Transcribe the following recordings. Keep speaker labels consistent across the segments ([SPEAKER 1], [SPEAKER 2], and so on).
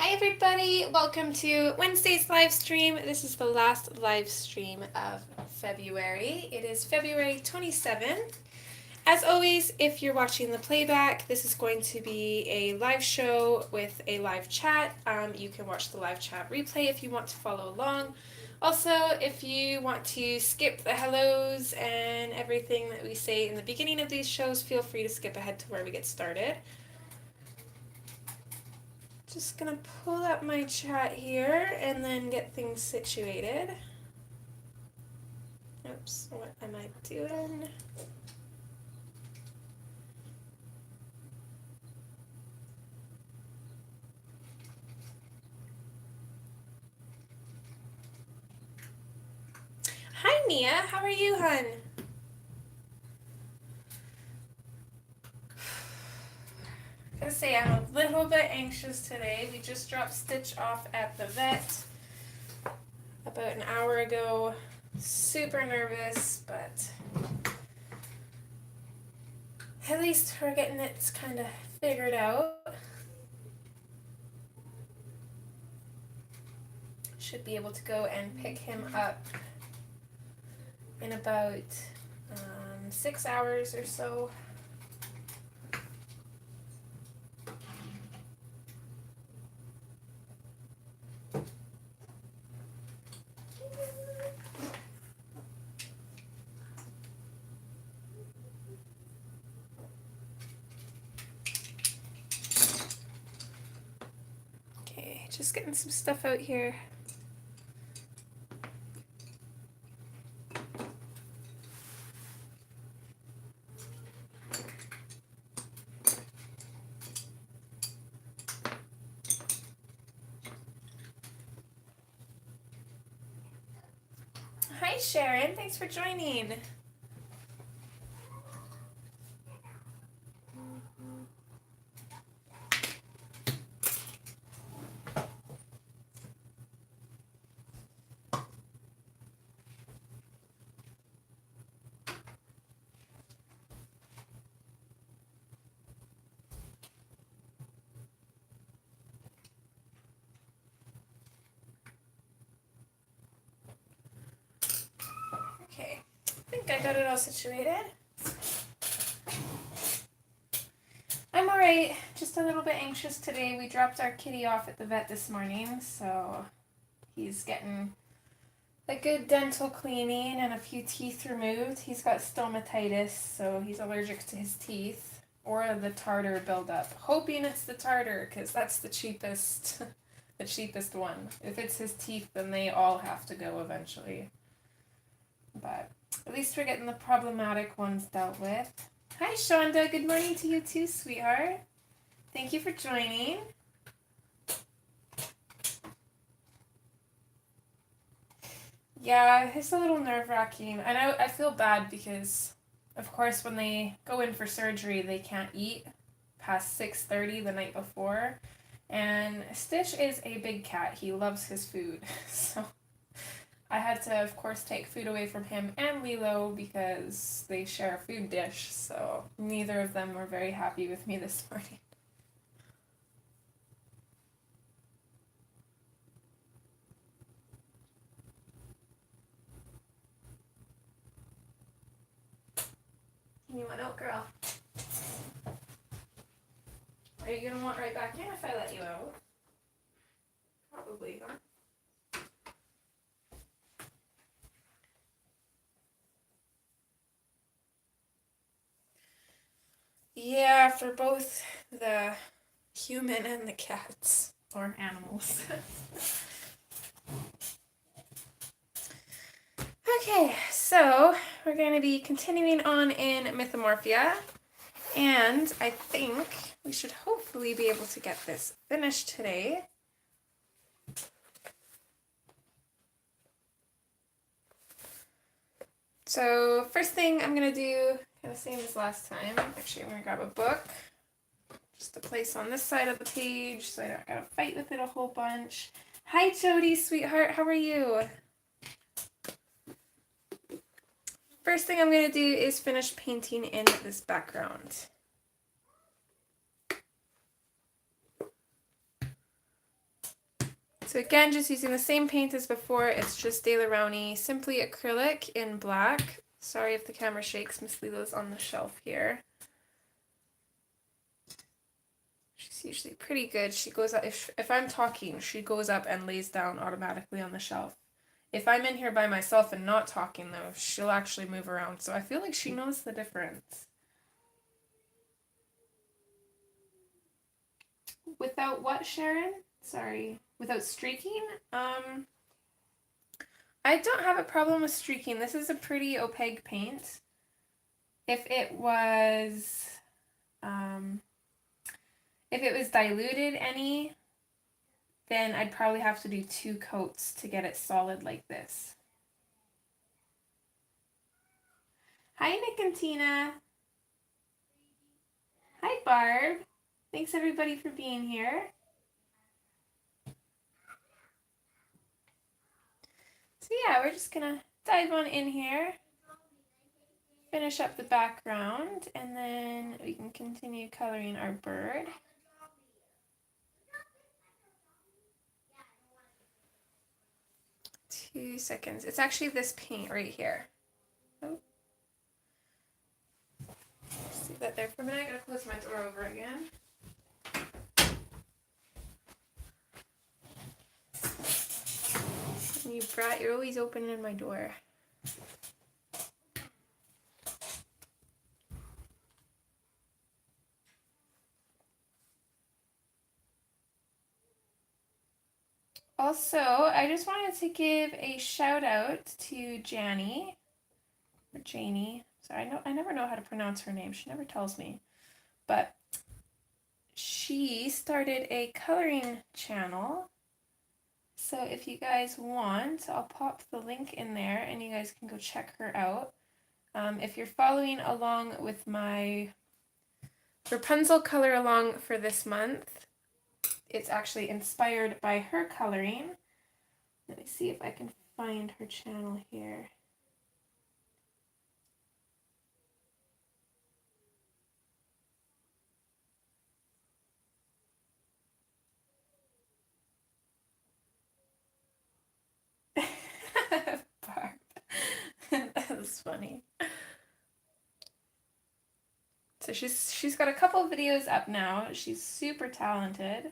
[SPEAKER 1] Hi everybody, welcome to Wednesday's live stream. This is the last live stream of February. It is February 27th. As always, if you're watching the playback, this is going to be a live show with a live chat. You can watch the live chat replay if you want to follow along. Also, if you want to skip the hellos and everything that we say in the beginning of these shows, feel free to skip ahead to where we get started. Just gonna pull up my chat here and then get things situated. Oops, what am I doing? Hi Mia, how are you, hun? I gotta say, I'm a little bit anxious today. We just dropped Stitch off at the vet about an hour ago. Super nervous, but at least we're getting it kind of figured out. Should be able to go and pick him up in about 6 hours or so. Okay, just getting some stuff out here. Hi Sharon, thanks for joining. Okay, I think I got it all situated. I'm alright, just a little bit anxious today. We dropped our kitty off at the vet this morning, so he's getting a good dental cleaning and a few teeth removed. He's got stomatitis, so he's allergic to his teeth, or the tartar buildup. Hoping it's the tartar, because that's the cheapest, the cheapest one. If it's his teeth, then they all have to go eventually. But at least we're getting the problematic ones dealt with. Hi Shonda, good morning to you too, sweetheart. Thank you for joining. Yeah, it's a little nerve-wracking. I know, I feel bad because, of course, when they go in for surgery, they can't eat past 6:30 the night before. And Stitch is a big cat. He loves his food. So I had to, of course, take food away from him and Lilo because they share a food dish. So neither of them were very happy with me this morning. You want out, girl? Are you gonna want right back in if I let you out? Probably, huh? Yeah, for both the human and the cats, or animals. Okay, so we're going to be continuing on in Mythomorphia, and I think we should hopefully be able to get this finished today. So first thing I'm going to do, kind of same as last time, actually I'm going to grab a book, just to place on this side of the page so I don't got to fight with it a whole bunch. Hi Jody, sweetheart, how are you? First thing I'm going to do is finish painting in this background. So again, just using the same paint as before, it's just Daler-Rowney Simply Acrylic in black. Sorry if the camera shakes, Miss Lila's on the shelf here. She's usually pretty good. She goes up, if I'm talking, she goes up and lays down automatically on the shelf. If I'm in here by myself and not talking though, she'll actually move around. So I feel like she knows the difference. Without what, Sharon? Sorry. Without streaking? I don't have a problem with streaking. This is a pretty opaque paint. If it was diluted any, then I'd probably have to do 2 coats to get it solid like this. Hi, Nick and Tina. Hi, Barb. Thanks everybody for being here. So yeah, we're just gonna dive on in here, finish up the background, and then we can continue coloring our bird. Two seconds. It's actually this paint right here. Oh. Just leave that there for a minute. I'm gonna close my door over again. You brat, you're always opening my door. Also, I just wanted to give a shout out to Janie, or Janie. Sorry, I never know how to pronounce her name. She never tells me. But she started a coloring channel. So if you guys want, I'll pop the link in there and you guys can go check her out. If you're following along with my Rapunzel color along for this month, it's actually inspired by her coloring. Let me see if I can find her channel here. Barb. That was funny. So she's got a couple videos up now. She's super talented.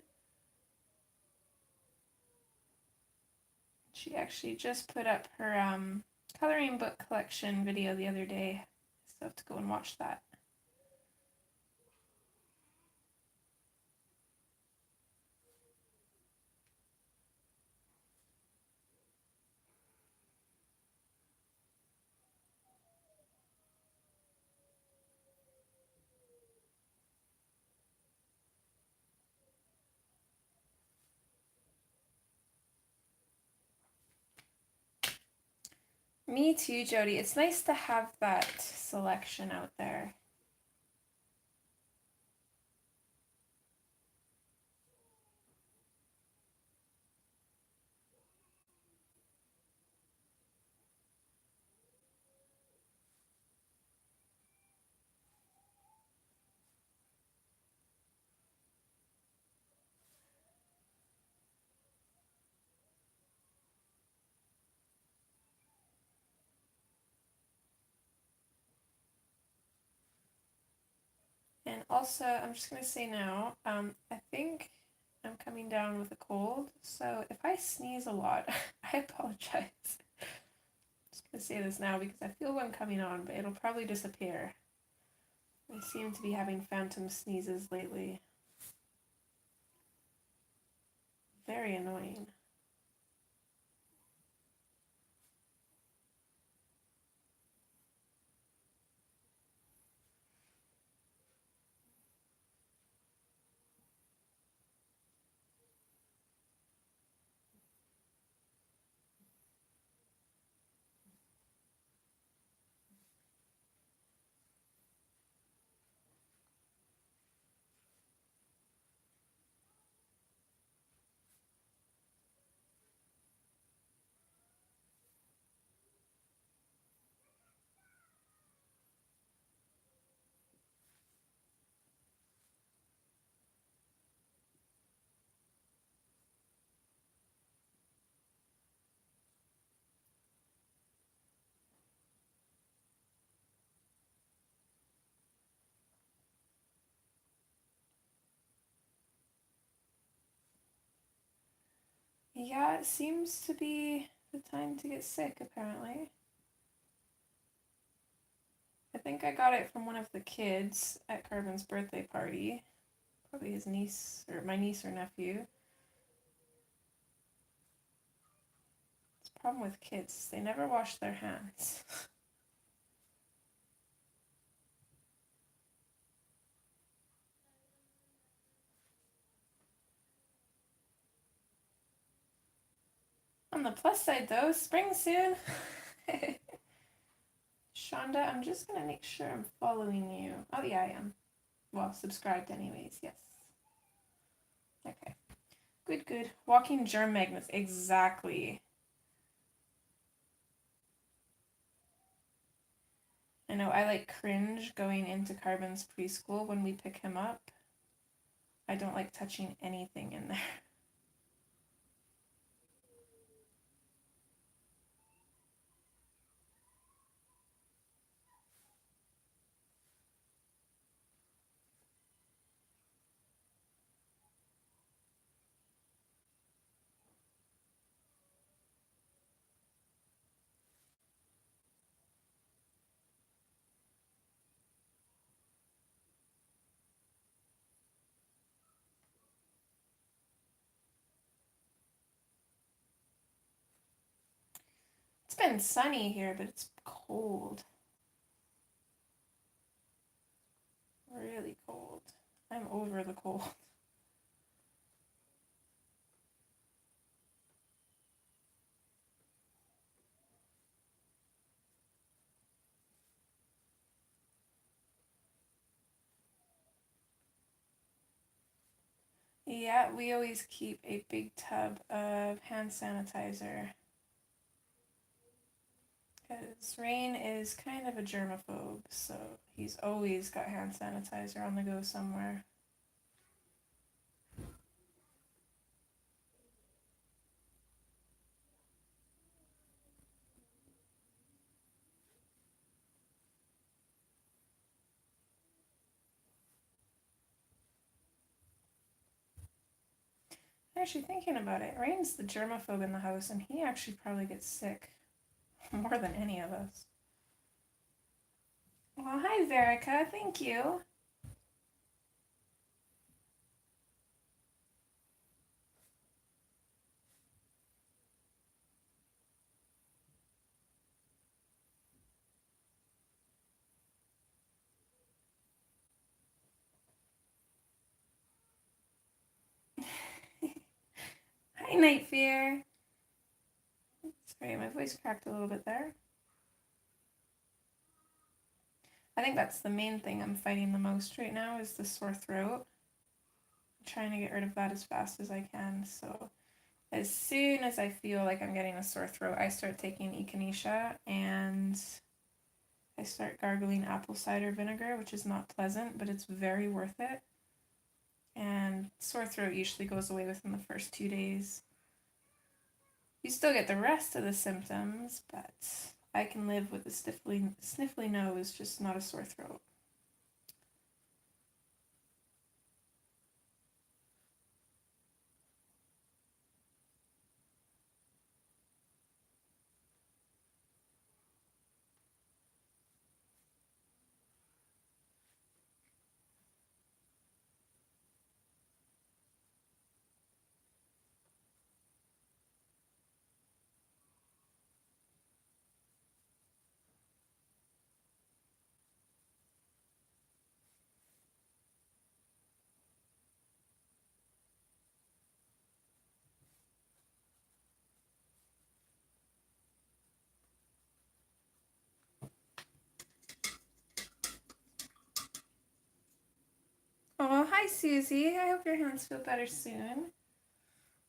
[SPEAKER 1] She actually just put up her coloring book collection video the other day. So I have to go and watch that. Me too, Jody. It's nice to have that selection out there. And also, I'm just going to say now, I think I'm coming down with a cold, so if I sneeze a lot, I apologize. I'm just going to say this now because I feel one coming on, but it'll probably disappear. I seem to be having phantom sneezes lately. Very annoying. Yeah, it seems to be the time to get sick, apparently. I think I got it from one of the kids at Carbon's birthday party. Probably his niece, or my niece or nephew. It's a problem with kids. They never wash their hands. On the plus side though, spring soon. Shonda, I'm just gonna make sure I'm following you. Oh yeah, I am. Well, subscribed anyways, yes. Okay. Good, good. Walking germ magnets, exactly. I know I like cringe going into Carbon's preschool when we pick him up. I don't like touching anything in there. It's been sunny here, but it's cold. Really cold. I'm over the cold. Yeah, we always keep a big tub of hand sanitizer. Because Rain is kind of a germaphobe, so he's always got hand sanitizer on the go somewhere. Actually, thinking about it, Rain's the germaphobe in the house, and he actually probably gets sick more than any of us. Well, hi, Verica. Thank you. Hi, Night Fear. Sorry, my voice cracked a little bit there. I think that's the main thing I'm fighting the most right now is the sore throat. I'm trying to get rid of that as fast as I can. So as soon as I feel like I'm getting a sore throat, I start taking echinacea and I start gargling apple cider vinegar, which is not pleasant, but it's very worth it. And sore throat usually goes away within the first 2 days. You still get the rest of the symptoms, but I can live with a sniffly nose, just not a sore throat. Oh, hi, Susie. I hope your hands feel better soon.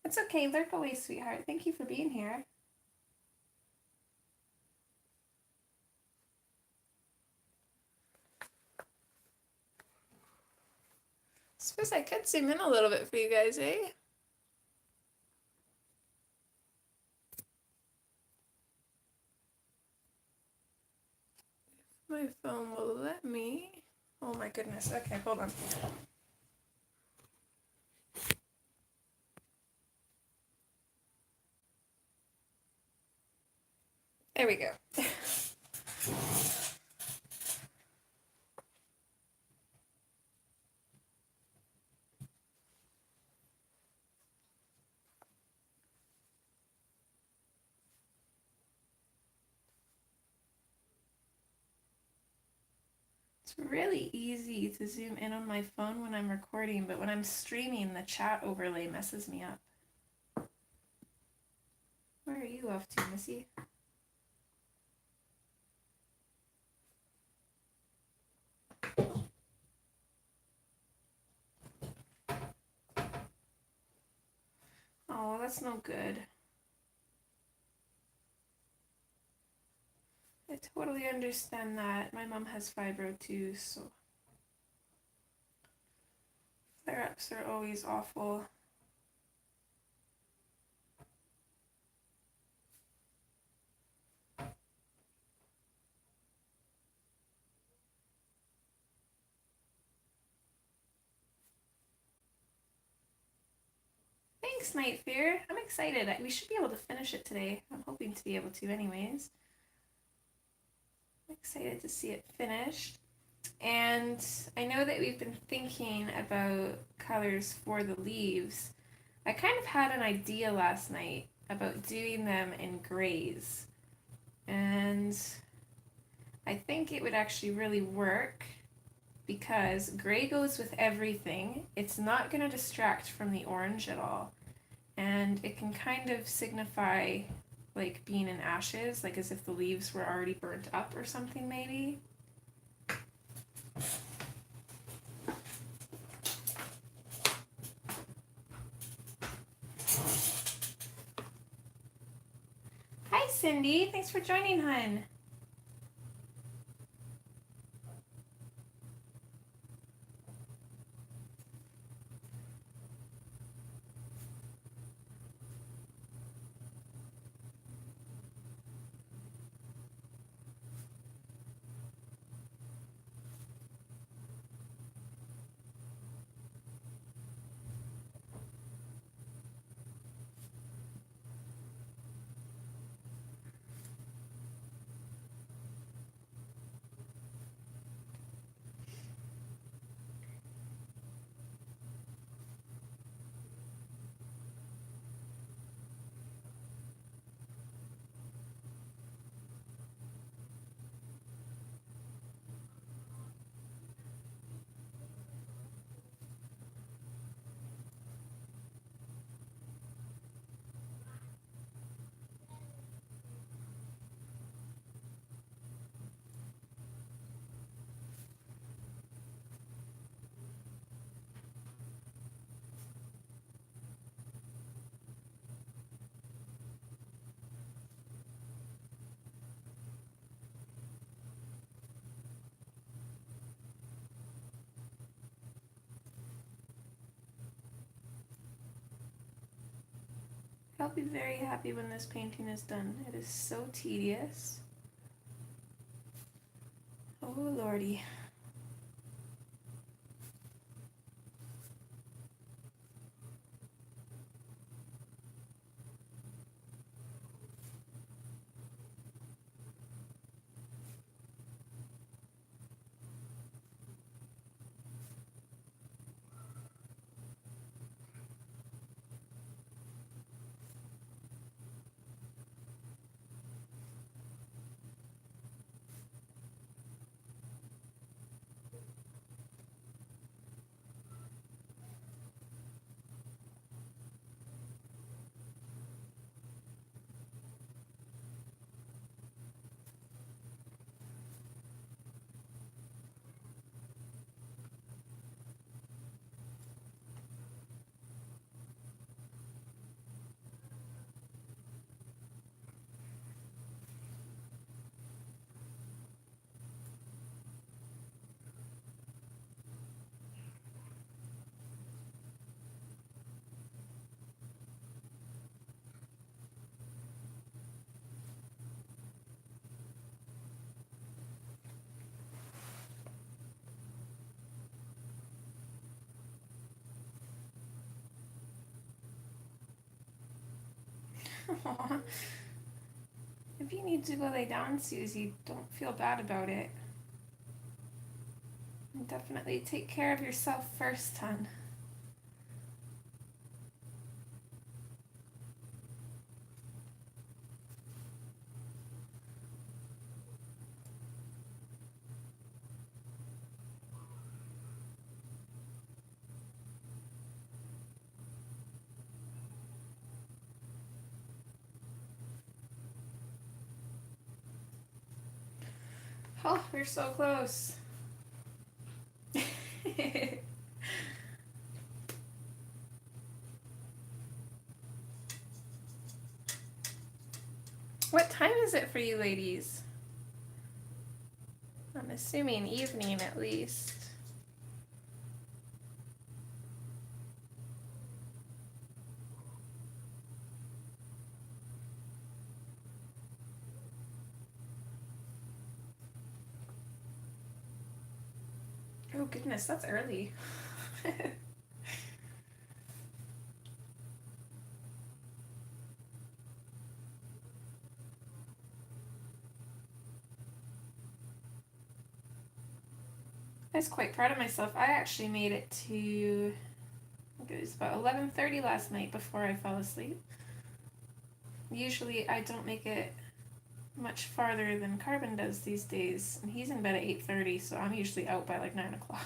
[SPEAKER 1] It's okay. Lurk away, sweetheart. Thank you for being here. Suppose I could zoom in a little bit for you guys, eh? My phone will let me. Oh my goodness. Okay, hold on. There we go. It's really easy to zoom in on my phone when I'm recording, but when I'm streaming, the chat overlay messes me up. Where are you off to, Missy? Oh, that's no good. I totally understand that. My mom has fibro too, so flare-ups are always awful. Thanks, Night Fear. I'm excited. We should be able to finish it today. I'm hoping to be able to anyways. I'm excited to see it finished. And I know that we've been thinking about colors for the leaves. I kind of had an idea last night about doing them in grays. And I think it would actually really work because gray goes with everything. It's not going to distract from the orange at all. And it can kind of signify like being in ashes, like as if the leaves were already burnt up or something maybe. Hi Cindy, thanks for joining, hun. I'll be very happy when this painting is done. It is so tedious. Oh lordy. If you need to go lay down, Susie, don't feel bad about it. And definitely take care of yourself first, hon. Oh, we're so close. What time is it for you ladies? I'm assuming evening at least. Oh goodness, that's early. I was quite proud of myself. I actually made it to, I think it was about 11:30 last night before I fell asleep. Usually I don't make it much farther than Carbon does these days, and he's in bed at 8:30, so I'm usually out by like 9 o'clock.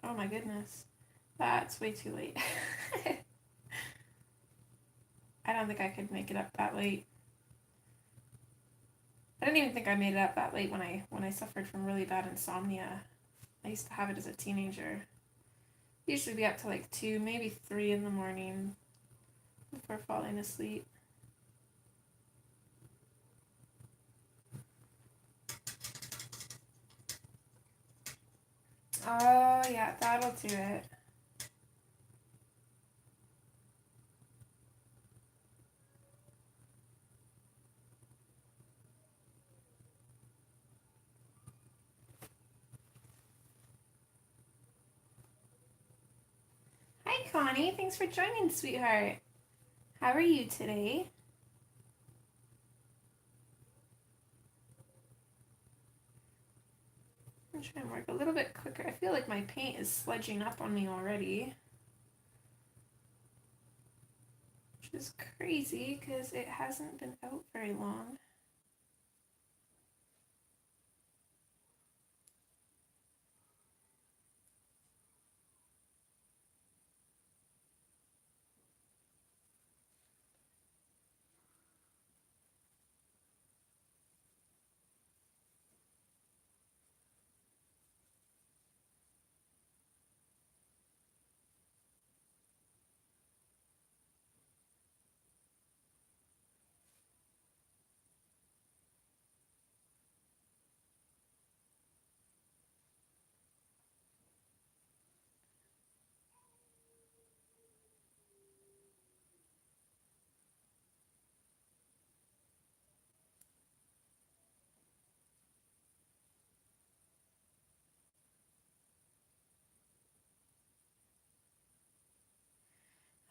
[SPEAKER 1] Oh my goodness. That's way too late. I don't think I could make it up that late. I didn't even think I made it up that late when I suffered from really bad insomnia. I used to have it as a teenager. Usually be up to like 2, maybe 3 in the morning before falling asleep. Oh yeah, that'll do it. Hi Connie, thanks for joining, sweetheart. How are you today? I'm trying to work a little bit quicker. I feel like my paint is sludging up on me already, which is crazy because it hasn't been out very long.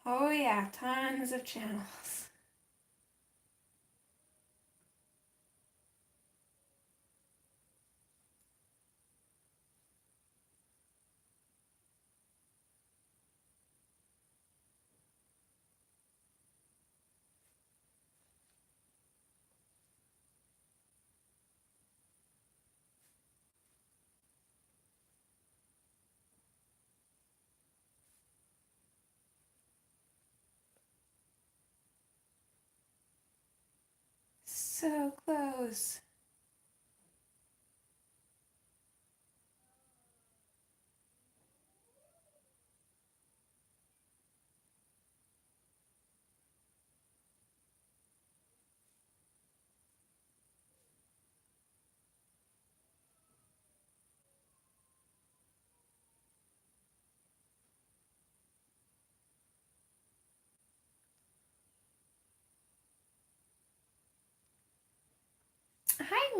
[SPEAKER 1] Oh yeah, tons of channels. So close.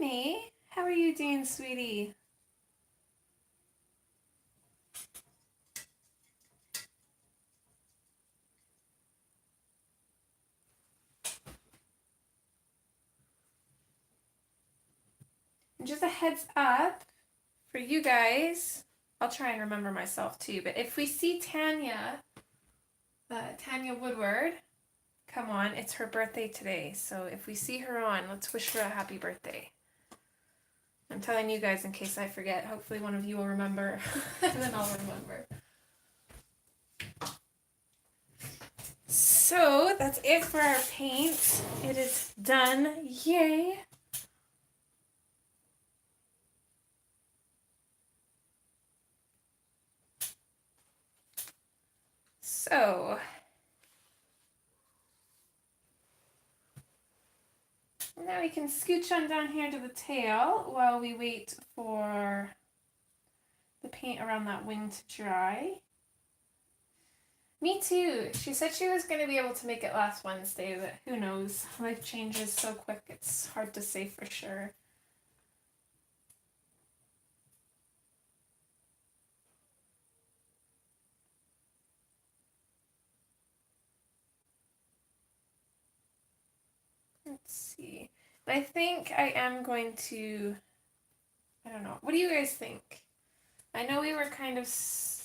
[SPEAKER 1] May. How are you doing, sweetie? And just a heads up for you guys, I'll try and remember myself too, but if we see Tanya Woodward, come on, it's her birthday today, so if we see her on, let's wish her a happy birthday. I'm telling you guys in case I forget. Hopefully one of you will remember, and then I'll remember. So that's it for our paint. It is done. Yay! So now we can scooch on down here to the tail while we wait for the paint around that wing to dry. Me too. She said she was going to be able to make it last Wednesday, but who knows? Life changes so quick, it's hard to say for sure. Let's see. I think I am going to, I don't know. What do you guys think? I know we were kind of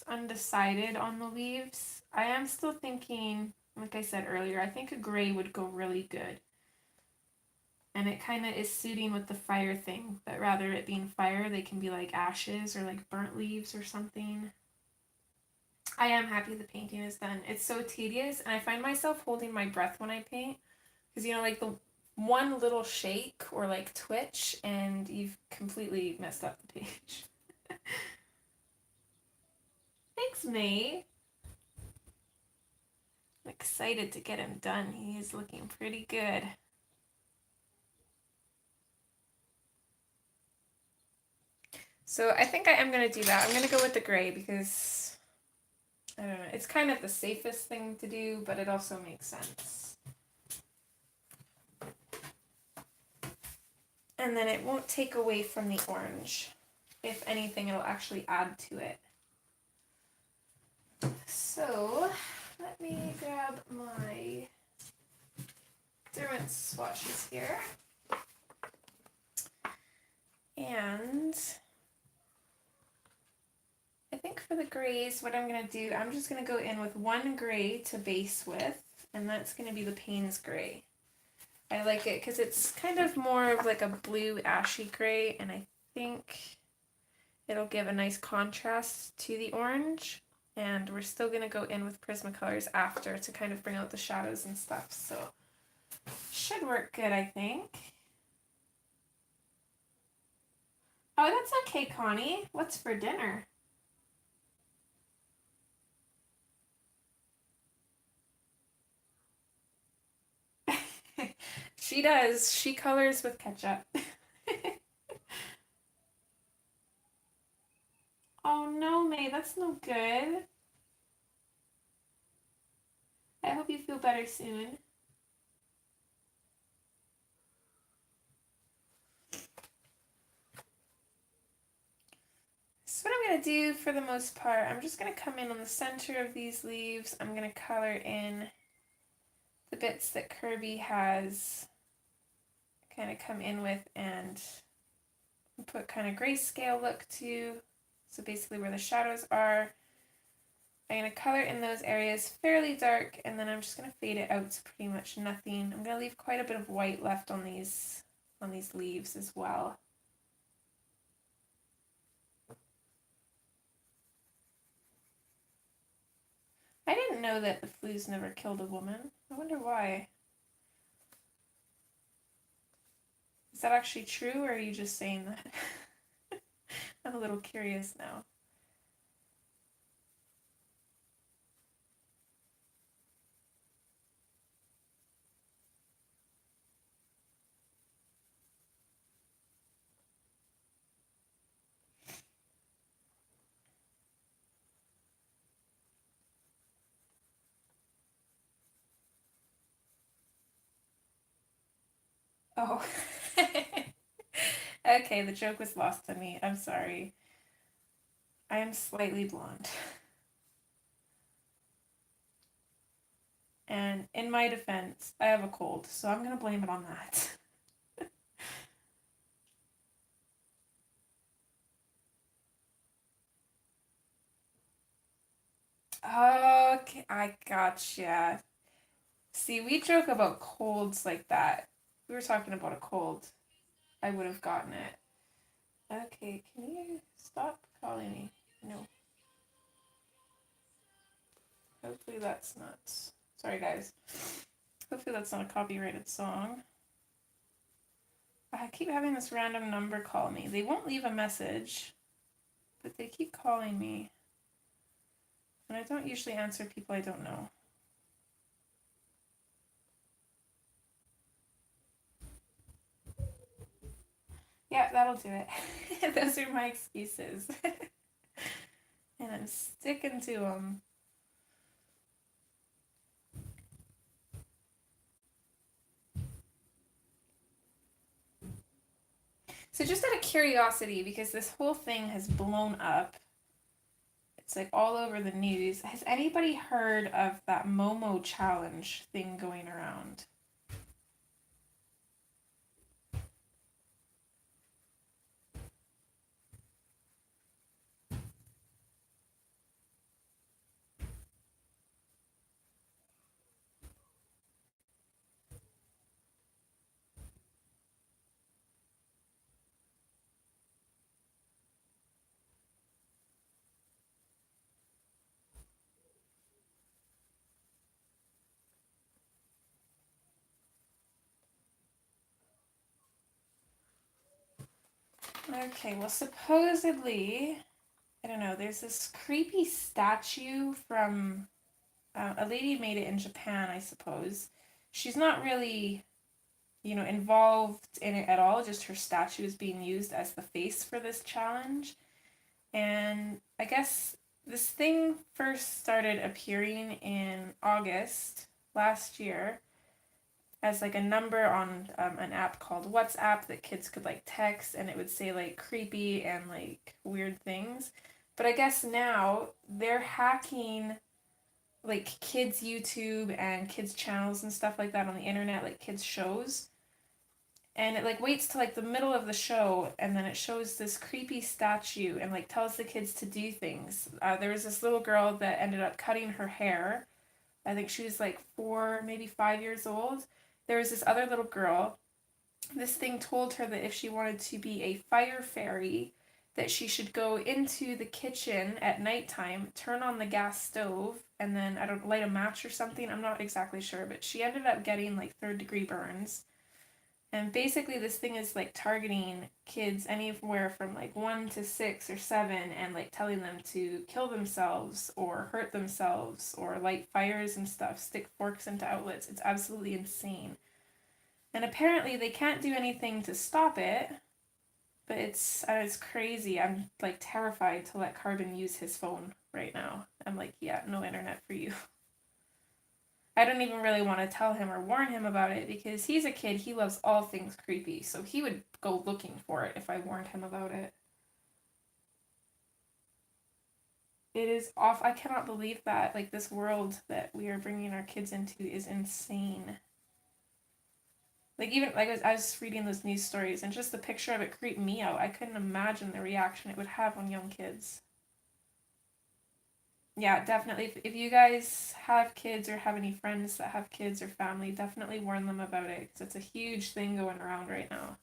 [SPEAKER 1] undecided on the leaves. I am still thinking, like I said earlier, I think a gray would go really good. And it kind of is suiting with the fire thing, but rather it being fire, they can be like ashes or like burnt leaves or something. I am happy the painting is done. It's so tedious, and I find myself holding my breath when I paint, because you know, like the one little shake or like twitch, and you've completely messed up the page. Thanks, May. I'm excited to get him done. He is looking pretty good. So I think I am going to do that. I'm going to go with the gray because, I don't know, it's kind of the safest thing to do, but it also makes sense. And then it won't take away from the orange. If anything, it'll actually add to it. So let me grab my Derwent swatches here. And I think for the grays, what I'm going to do, I'm just going to go in with one gray to base with, and that's going to be the Payne's gray. I like it because it's kind of more of like a blue ashy gray, and I think it'll give a nice contrast to the orange. And we're still going to go in with Prismacolors after to kind of bring out the shadows and stuff, so should work good, I think. Oh, that's okay, Connie. What's for dinner? She does. She colors with ketchup. Oh no, May, that's no good. I hope you feel better soon. So what I'm going to do for the most part, I'm just going to come in on the center of these leaves. I'm going to color in the bits that Kerby has kind of come in with and put kind of grayscale look to. So basically where the shadows are, I'm going to color in those areas fairly dark, and then I'm just going to fade it out to pretty much nothing. I'm going to leave quite a bit of white left on these leaves as well. I didn't know that the flues never killed a woman. I wonder why. Is that actually true, or are you just saying that? I'm a little curious now. Oh. Okay, the joke was lost on me. I'm sorry. I am slightly blonde. And in my defense, I have a cold, so I'm gonna blame it on that. Okay, I gotcha. See, we joke about colds like that. If we were talking about a cold, I would have gotten it. Okay, can you stop calling me? No. Hopefully that's not. Sorry, guys. Hopefully that's not a copyrighted song. I keep having this random number call me. They won't leave a message, but they keep calling me. And I don't usually answer people I don't know. Yeah, that'll do it. Those are my excuses. And I'm sticking to them. So just out of curiosity, because this whole thing has blown up, it's like all over the news. Has anybody heard of that Momo challenge thing going around? Okay, well, supposedly, I don't know, there's this creepy statue from a lady made it in Japan, I suppose. She's not really, involved in it at all, just her statue is being used as the face for this challenge. And I guess this thing first started appearing in August last year as like a number on an app called WhatsApp that kids could like text, and it would say like creepy and like weird things. But I guess now they're hacking like kids YouTube and kids channels and stuff like that on the internet, like kids shows, and it like waits to like the middle of the show, and then it shows this creepy statue and like tells the kids to do things. There was this little girl that ended up cutting her hair. I think she was like 4, maybe 5 years old. There was this other little girl. This thing told her that if she wanted to be a fire fairy, that she should go into the kitchen at nighttime, turn on the gas stove, and then I don't light a match or something. I'm not exactly sure, but she ended up getting like third-degree burns. And basically, this thing is like targeting kids anywhere from like 1 to 6 or 7, and like telling them to kill themselves or hurt themselves or light fires and stuff, stick forks into outlets. It's absolutely insane. And apparently, they can't do anything to stop it, but it's crazy. I'm like terrified to let Carbon use his phone right now. I'm like, yeah, no internet for you. I don't even really want to tell him or warn him about it because he's a kid. He loves all things creepy, so he would go looking for it if I warned him about it. It is off. I cannot believe that. Like, this world that we are bringing our kids into is insane. Like, even like I was reading those news stories, and just the picture of it creeped me out. I couldn't imagine the reaction it would have on young kids. Yeah, definitely. If you guys have kids or have any friends that have kids or family, definitely warn them about it because it's a huge thing going around right now.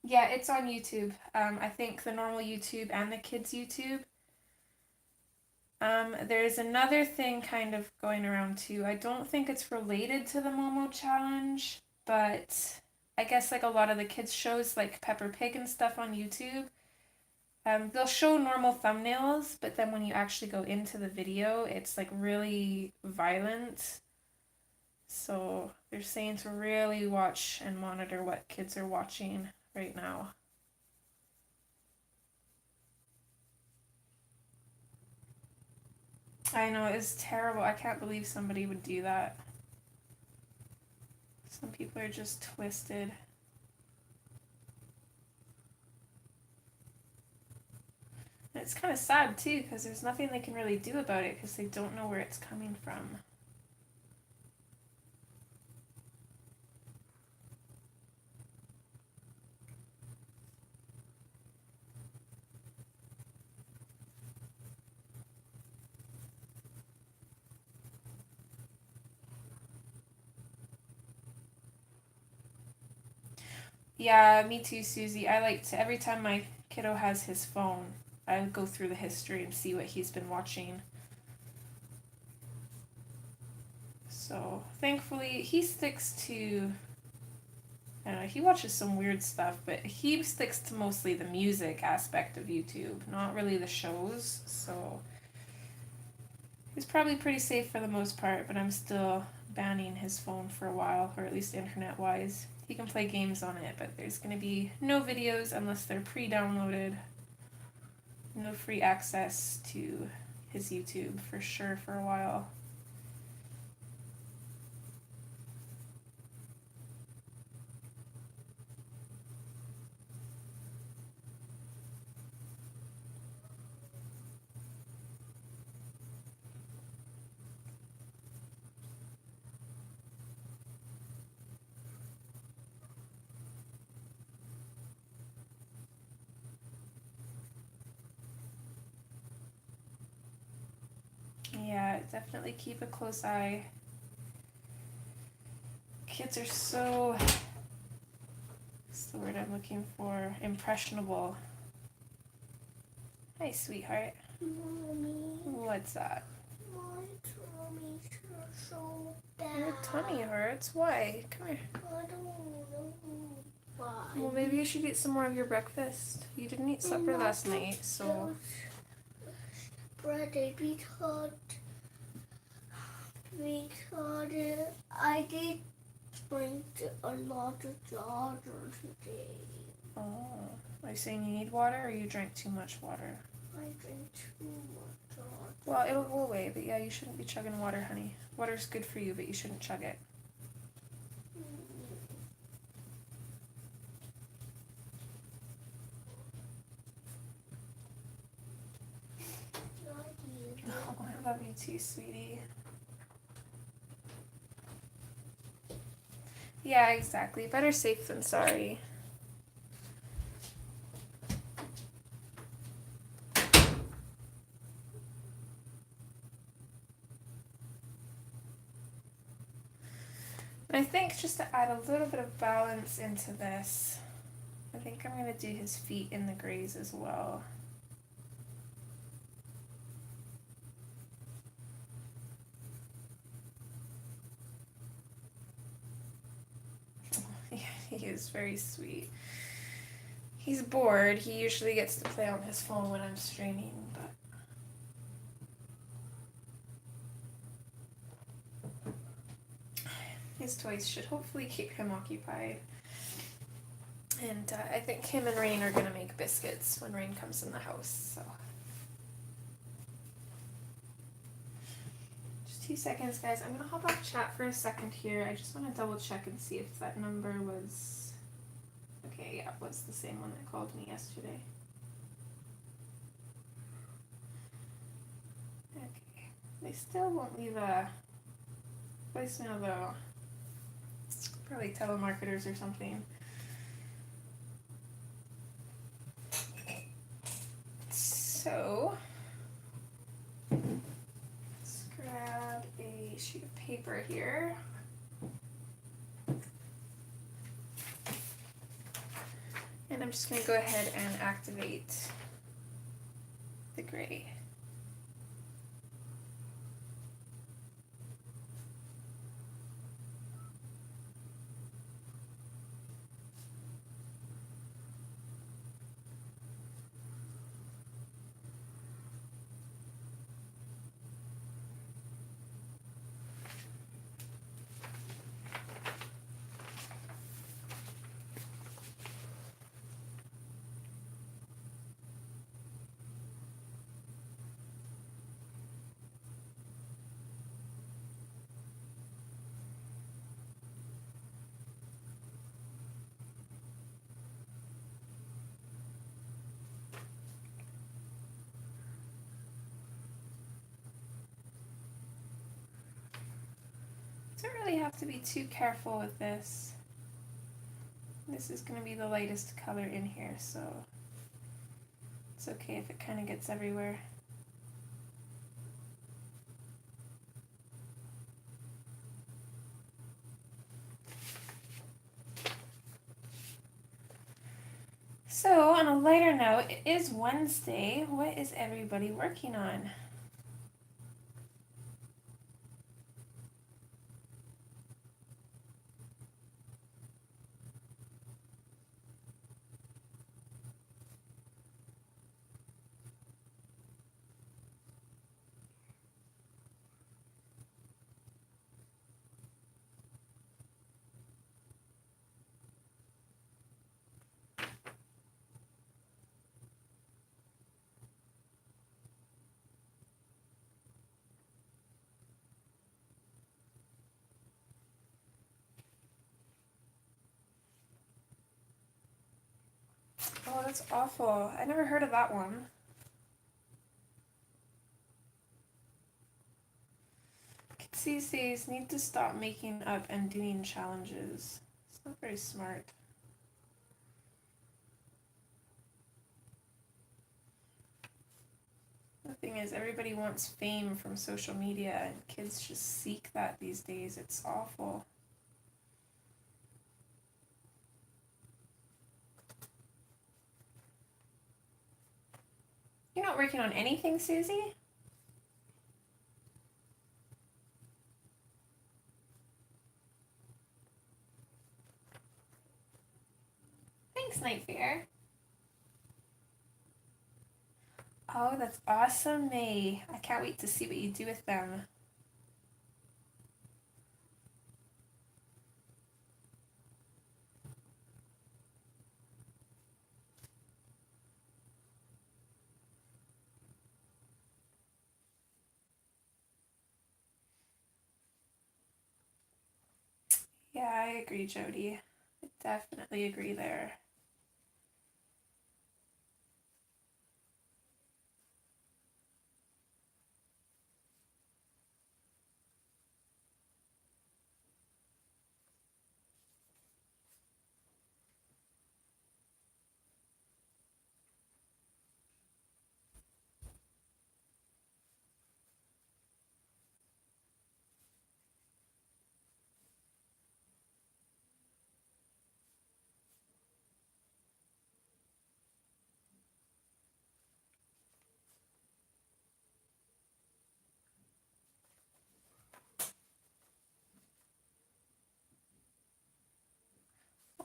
[SPEAKER 1] Yeah, it's on YouTube. I think the normal YouTube and the kids' YouTube. There's another thing kind of going around too. I don't think it's related to the Momo challenge, but I guess like a lot of the kids shows like Pepper Pig and stuff on YouTube, They'll show normal thumbnails, but then when you actually go into the video, it's like really violent. So they're saying to really watch and monitor what kids are watching right now. I know, it's terrible. I can't believe somebody would do that. Some people are just twisted. And it's kind of sad too, because there's nothing they can really do about it because they don't know where it's coming from. Yeah, me too, Susie. I like to, every time my kiddo has his phone, I go through the history and see what he's been watching. So thankfully he sticks to, I don't know, he watches some weird stuff, but he sticks to mostly the music aspect of YouTube, not really the shows. So he's probably pretty safe for the most part, but I'm still banning his phone for a while, or at least internet wise. He can play games on it, but there's going to be no videos unless they're pre-downloaded. No free access to his YouTube for sure for a while. Yeah, definitely keep a close eye. Kids are so, what's the word I'm looking for? Impressionable. Hi, sweetheart.
[SPEAKER 2] Mommy.
[SPEAKER 1] What's that?
[SPEAKER 2] My tummy hurts so bad.
[SPEAKER 1] Your tummy hurts? Why? Come here.
[SPEAKER 2] I don't know why.
[SPEAKER 1] Well, maybe you should eat some more of your breakfast. You didn't eat supper last night, so...
[SPEAKER 2] Bread because I did drink a lot of water today.
[SPEAKER 1] Oh. Are you saying you need water, or you drank too much water?
[SPEAKER 2] I drank too much water.
[SPEAKER 1] Well, it'll go away, but yeah, you shouldn't be chugging water, honey. Water's good for you, but you shouldn't chug it. Oh, I love you too, sweetie. Yeah, exactly. Better safe than sorry. And I think just to add a little bit of balance into this, I think I'm going to do his feet in the grays as well. He is very sweet. He's bored. He usually gets to play on his phone when I'm streaming, but... his toys should hopefully keep him occupied. And I think him and Rain are going to make biscuits when Rain comes in the house, so... Just 2 seconds, guys. I'm going to hop off chat for a second here. I just want to double check and see if that number was... Okay, yeah, it was the same one that called me yesterday. Okay. They still won't leave a voicemail, though. Probably telemarketers or something. So, let's grab a sheet of paper here. And I'm just going to go ahead and activate the gray. Don't really have to be too careful with this. This is going to be the lightest color in here, so it's okay if it kind of gets everywhere. So, on a lighter note, it is Wednesday. What is everybody working on? Oh, that's awful. I never heard of that one. Kids these days need to stop making up and doing challenges. It's not very smart. The thing is, everybody wants fame from social media, and kids just seek that these days. It's awful. You're not working on anything, Susie? Thanks, Nightfare. Oh, that's awesome, May. I can't wait to see what you do with them. Yeah, I agree, Jody. I definitely agree there.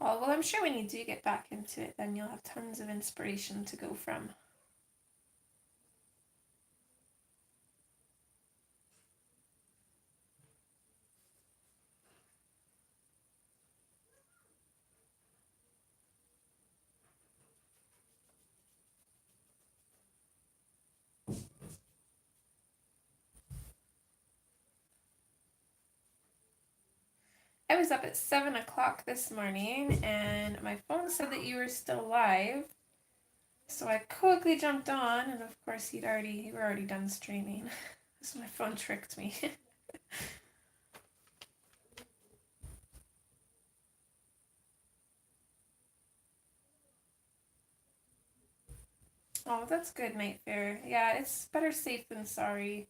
[SPEAKER 1] Oh, well, I'm sure when you do get back into it, then you'll have tons of inspiration to go from. I was up at 7 o'clock this morning, and my phone said that you were still live. So I quickly jumped on, and of course you were already done streaming. So my phone tricked me. Oh, that's good, Nightfare. Yeah, it's better safe than sorry.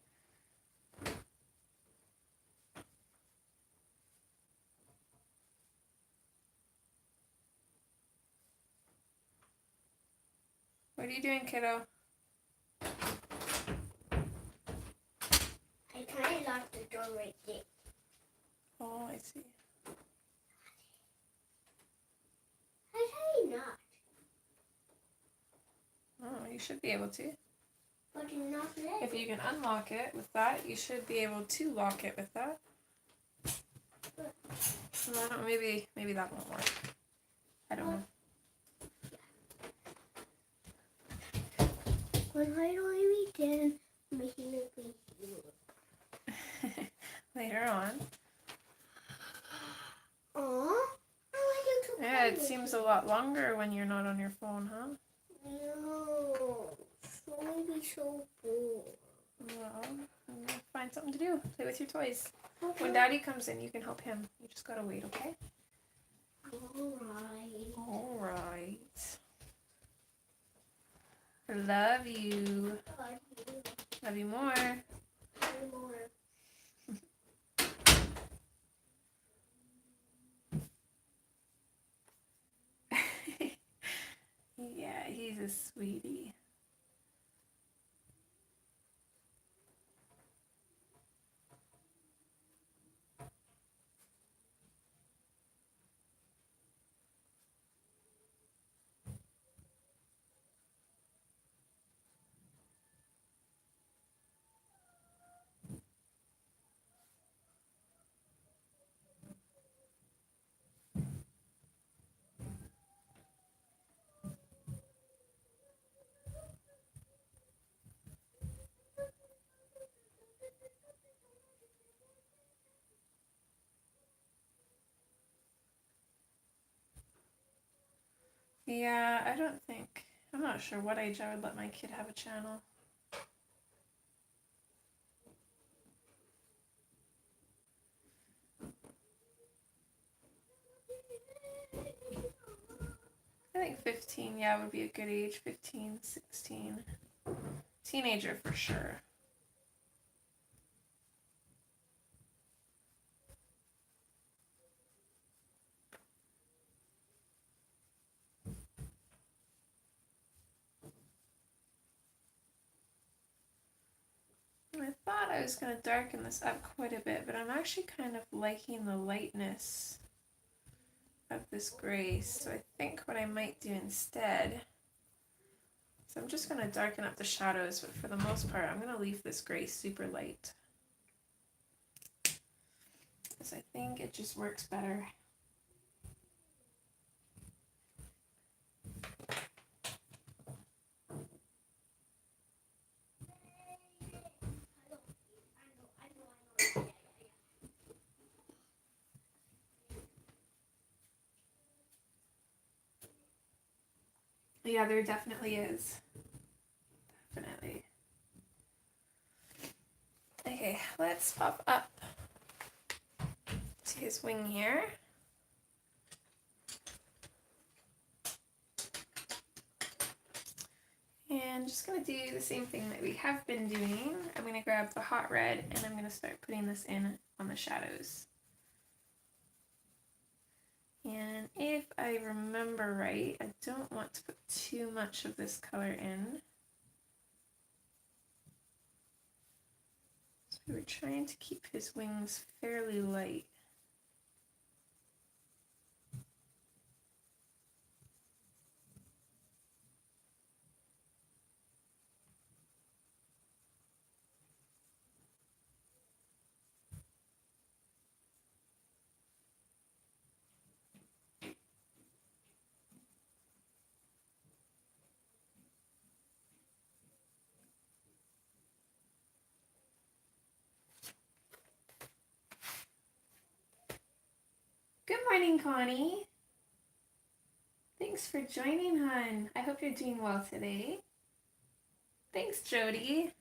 [SPEAKER 1] What are you doing, kiddo?
[SPEAKER 2] I kind of locked the door right there.
[SPEAKER 1] Oh, I see.
[SPEAKER 2] How did I not?
[SPEAKER 1] Oh, you should be able to.
[SPEAKER 2] But it's not letting.
[SPEAKER 1] If you can unlock it with that, you should be able to lock it with that. No, maybe that won't work. I don't know.
[SPEAKER 2] When I don't eat then making a video.
[SPEAKER 1] Later on.
[SPEAKER 2] Aw,
[SPEAKER 1] Yeah, it seems a lot longer when you're not on your phone, huh?
[SPEAKER 2] No, so maybe so bored.
[SPEAKER 1] Well, find something to do. Play with your toys. When Daddy comes in, you can help him. You just gotta wait, okay?
[SPEAKER 2] Alright.
[SPEAKER 1] Alright. Love you. Love you more. Yeah, he's a sweetie. Yeah, I'm not sure what age I would let my kid have a channel. I think 15, yeah, would be a good age. 15, 16. Teenager for sure. I thought I was going to darken this up quite a bit, but I'm actually kind of liking the lightness of this gray. So I think what I might do instead, so I'm just going to darken up the shadows, but for the most part, I'm going to leave this gray super light. Because I think it just works better. Yeah, there definitely is. Definitely. Okay, let's pop up to his wing here. And just going to do the same thing that we have been doing. I'm going to grab the hot red and I'm going to start putting this in on the shadows. And if I remember right, I don't want to put too much of this color in. So we were trying to keep his wings fairly light. Good morning, Connie. Thanks for joining, hon. I hope you're doing well today. Thanks, Jody.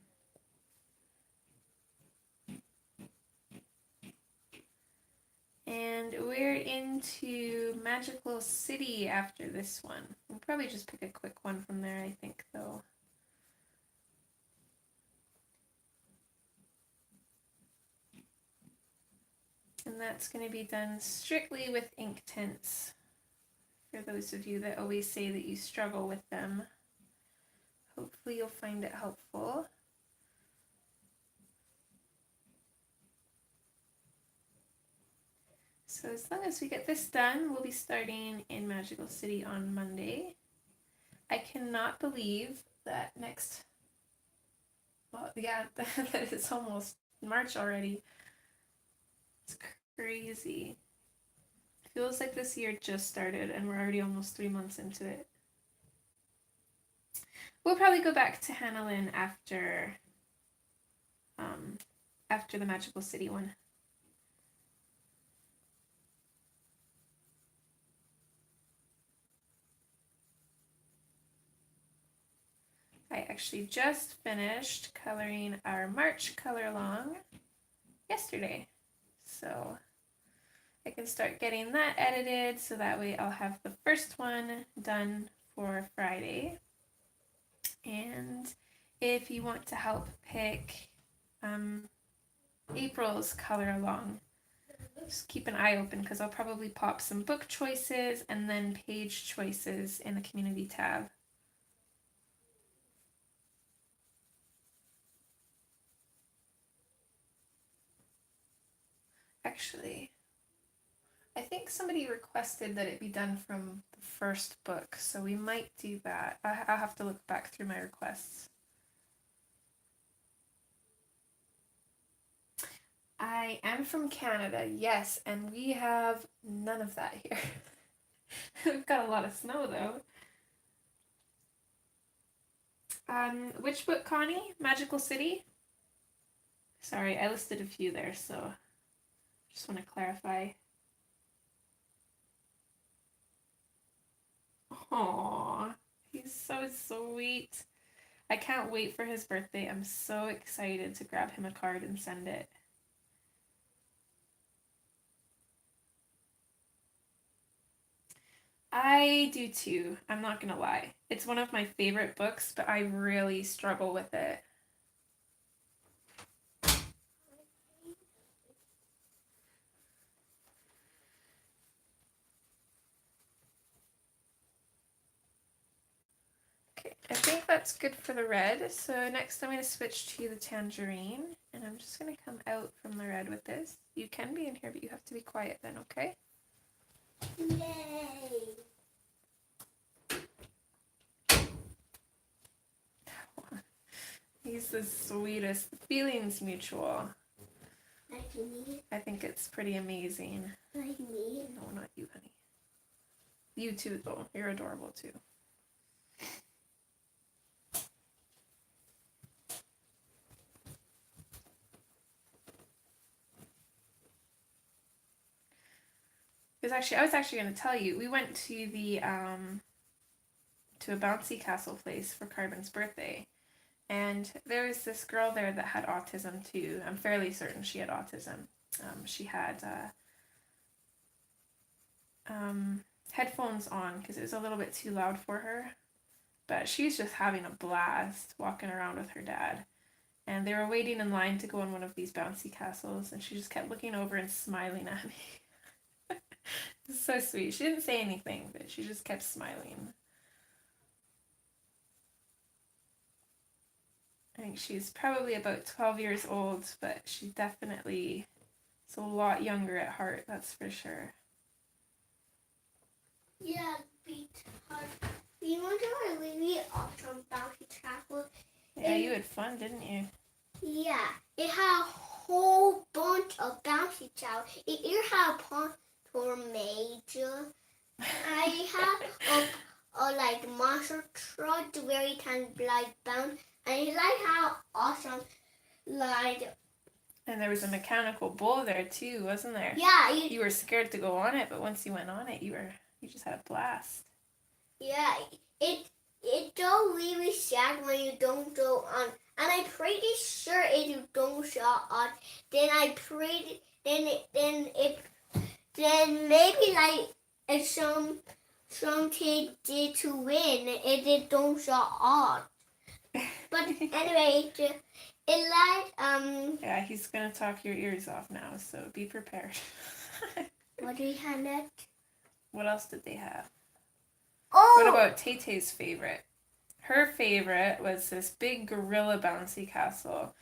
[SPEAKER 1] And we're into Magical City after this one. We'll probably just pick a quick one from there, I think, though. And that's going to be done strictly with Inktense. For those of you that always say that you struggle with them, hopefully you'll find it helpful. So as long as we get this done, we'll be starting in Magical City on Monday. I cannot believe that well, yeah, that it's almost March already. It's crazy. Feels like this year just started and we're already almost 3 months into it. We'll probably go back to Hannah Lynn after the Magical City one. I actually just finished coloring our March color along yesterday. So I can start getting that edited so that way I'll have the first one done for Friday. And if you want to help pick April's color along, just keep an eye open because I'll probably pop some book choices and then page choices in the community tab. Actually, I think somebody requested that it be done from the first book, so we might do that. I'll have to look back through my requests. I am from Canada, yes, and we have none of that here. We've got a lot of snow, though. Which book, Connie? Magical City? Sorry, I listed a few there, so just want to clarify. Aww, he's so sweet. I can't wait for his birthday. I'm so excited to grab him a card and send it. I do too, I'm not gonna lie. It's one of my favorite books, but I really struggle with it. Okay, I think that's good for the red. So next I'm going to switch to the tangerine, and I'm just going to come out from the red with this. You can be in here, but you have to be quiet then, okay?
[SPEAKER 2] Yay!
[SPEAKER 1] He's the sweetest. The feeling's mutual.
[SPEAKER 2] Like me?
[SPEAKER 1] I think it's pretty amazing.
[SPEAKER 2] Like me?
[SPEAKER 1] No, not you, honey. You too, though. You're adorable too. I was actually going to tell you, we went to the to a bouncy castle place for Carbon's birthday, and there was this girl there that had autism too. I'm fairly certain she had autism. She had headphones on because it was a little bit too loud for her, but she was just having a blast walking around with her dad. And they were waiting in line to go on one of these bouncy castles, and she just kept looking over and smiling at me. It's so sweet. She didn't say anything, but she just kept smiling. I think she's probably about 12 years old, but she definitely is a lot younger at heart, that's for sure.
[SPEAKER 2] Yeah, because we went to a really awesome bouncy castle.
[SPEAKER 1] Yeah, you had fun, didn't you?
[SPEAKER 2] Yeah, it had a whole bunch of bouncy castle. It had a pontoon major. I had a like monster truck where you can like bounce, and you like how awesome like.
[SPEAKER 1] And there was a mechanical bull there too, wasn't there?
[SPEAKER 2] Yeah,
[SPEAKER 1] you were scared to go on it, but once you went on it, you just had a blast.
[SPEAKER 2] Yeah, it don't really sad when you don't go on. And I'm pretty sure if you don't go on, then then maybe like if some kid did to win, it did don't show on. But anyway, it like
[SPEAKER 1] Yeah, he's gonna talk your ears off now, so be prepared.
[SPEAKER 2] What do we have next?
[SPEAKER 1] What else did they have?
[SPEAKER 2] Oh!
[SPEAKER 1] What about Tay-Tay's favorite? Her favorite was this big gorilla bouncy castle,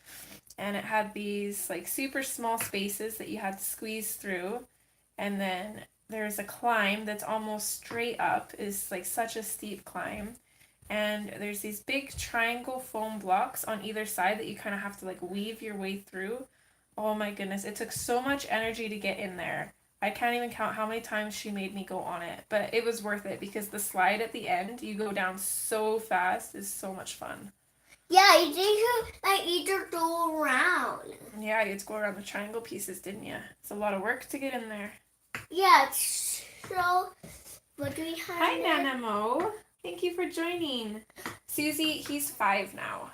[SPEAKER 1] and it had these like super small spaces that you had to squeeze through, and then there's a climb that's almost straight up. It's like such a steep climb, and there's these big triangle foam blocks on either side that you kind of have to like weave your way through. Oh my goodness, it took so much energy to get in there. I can't even count how many times she made me go on it, but it was worth it because the slide at the end, you go down so fast, is so much fun.
[SPEAKER 2] Yeah, you did like either go around.
[SPEAKER 1] Yeah, you had to go around the triangle pieces, didn't you? It's a lot of work to get in there.
[SPEAKER 2] Yeah, so what do we have?
[SPEAKER 1] Hi, Nana Mo. Thank you for joining. Susie, he's 5 now.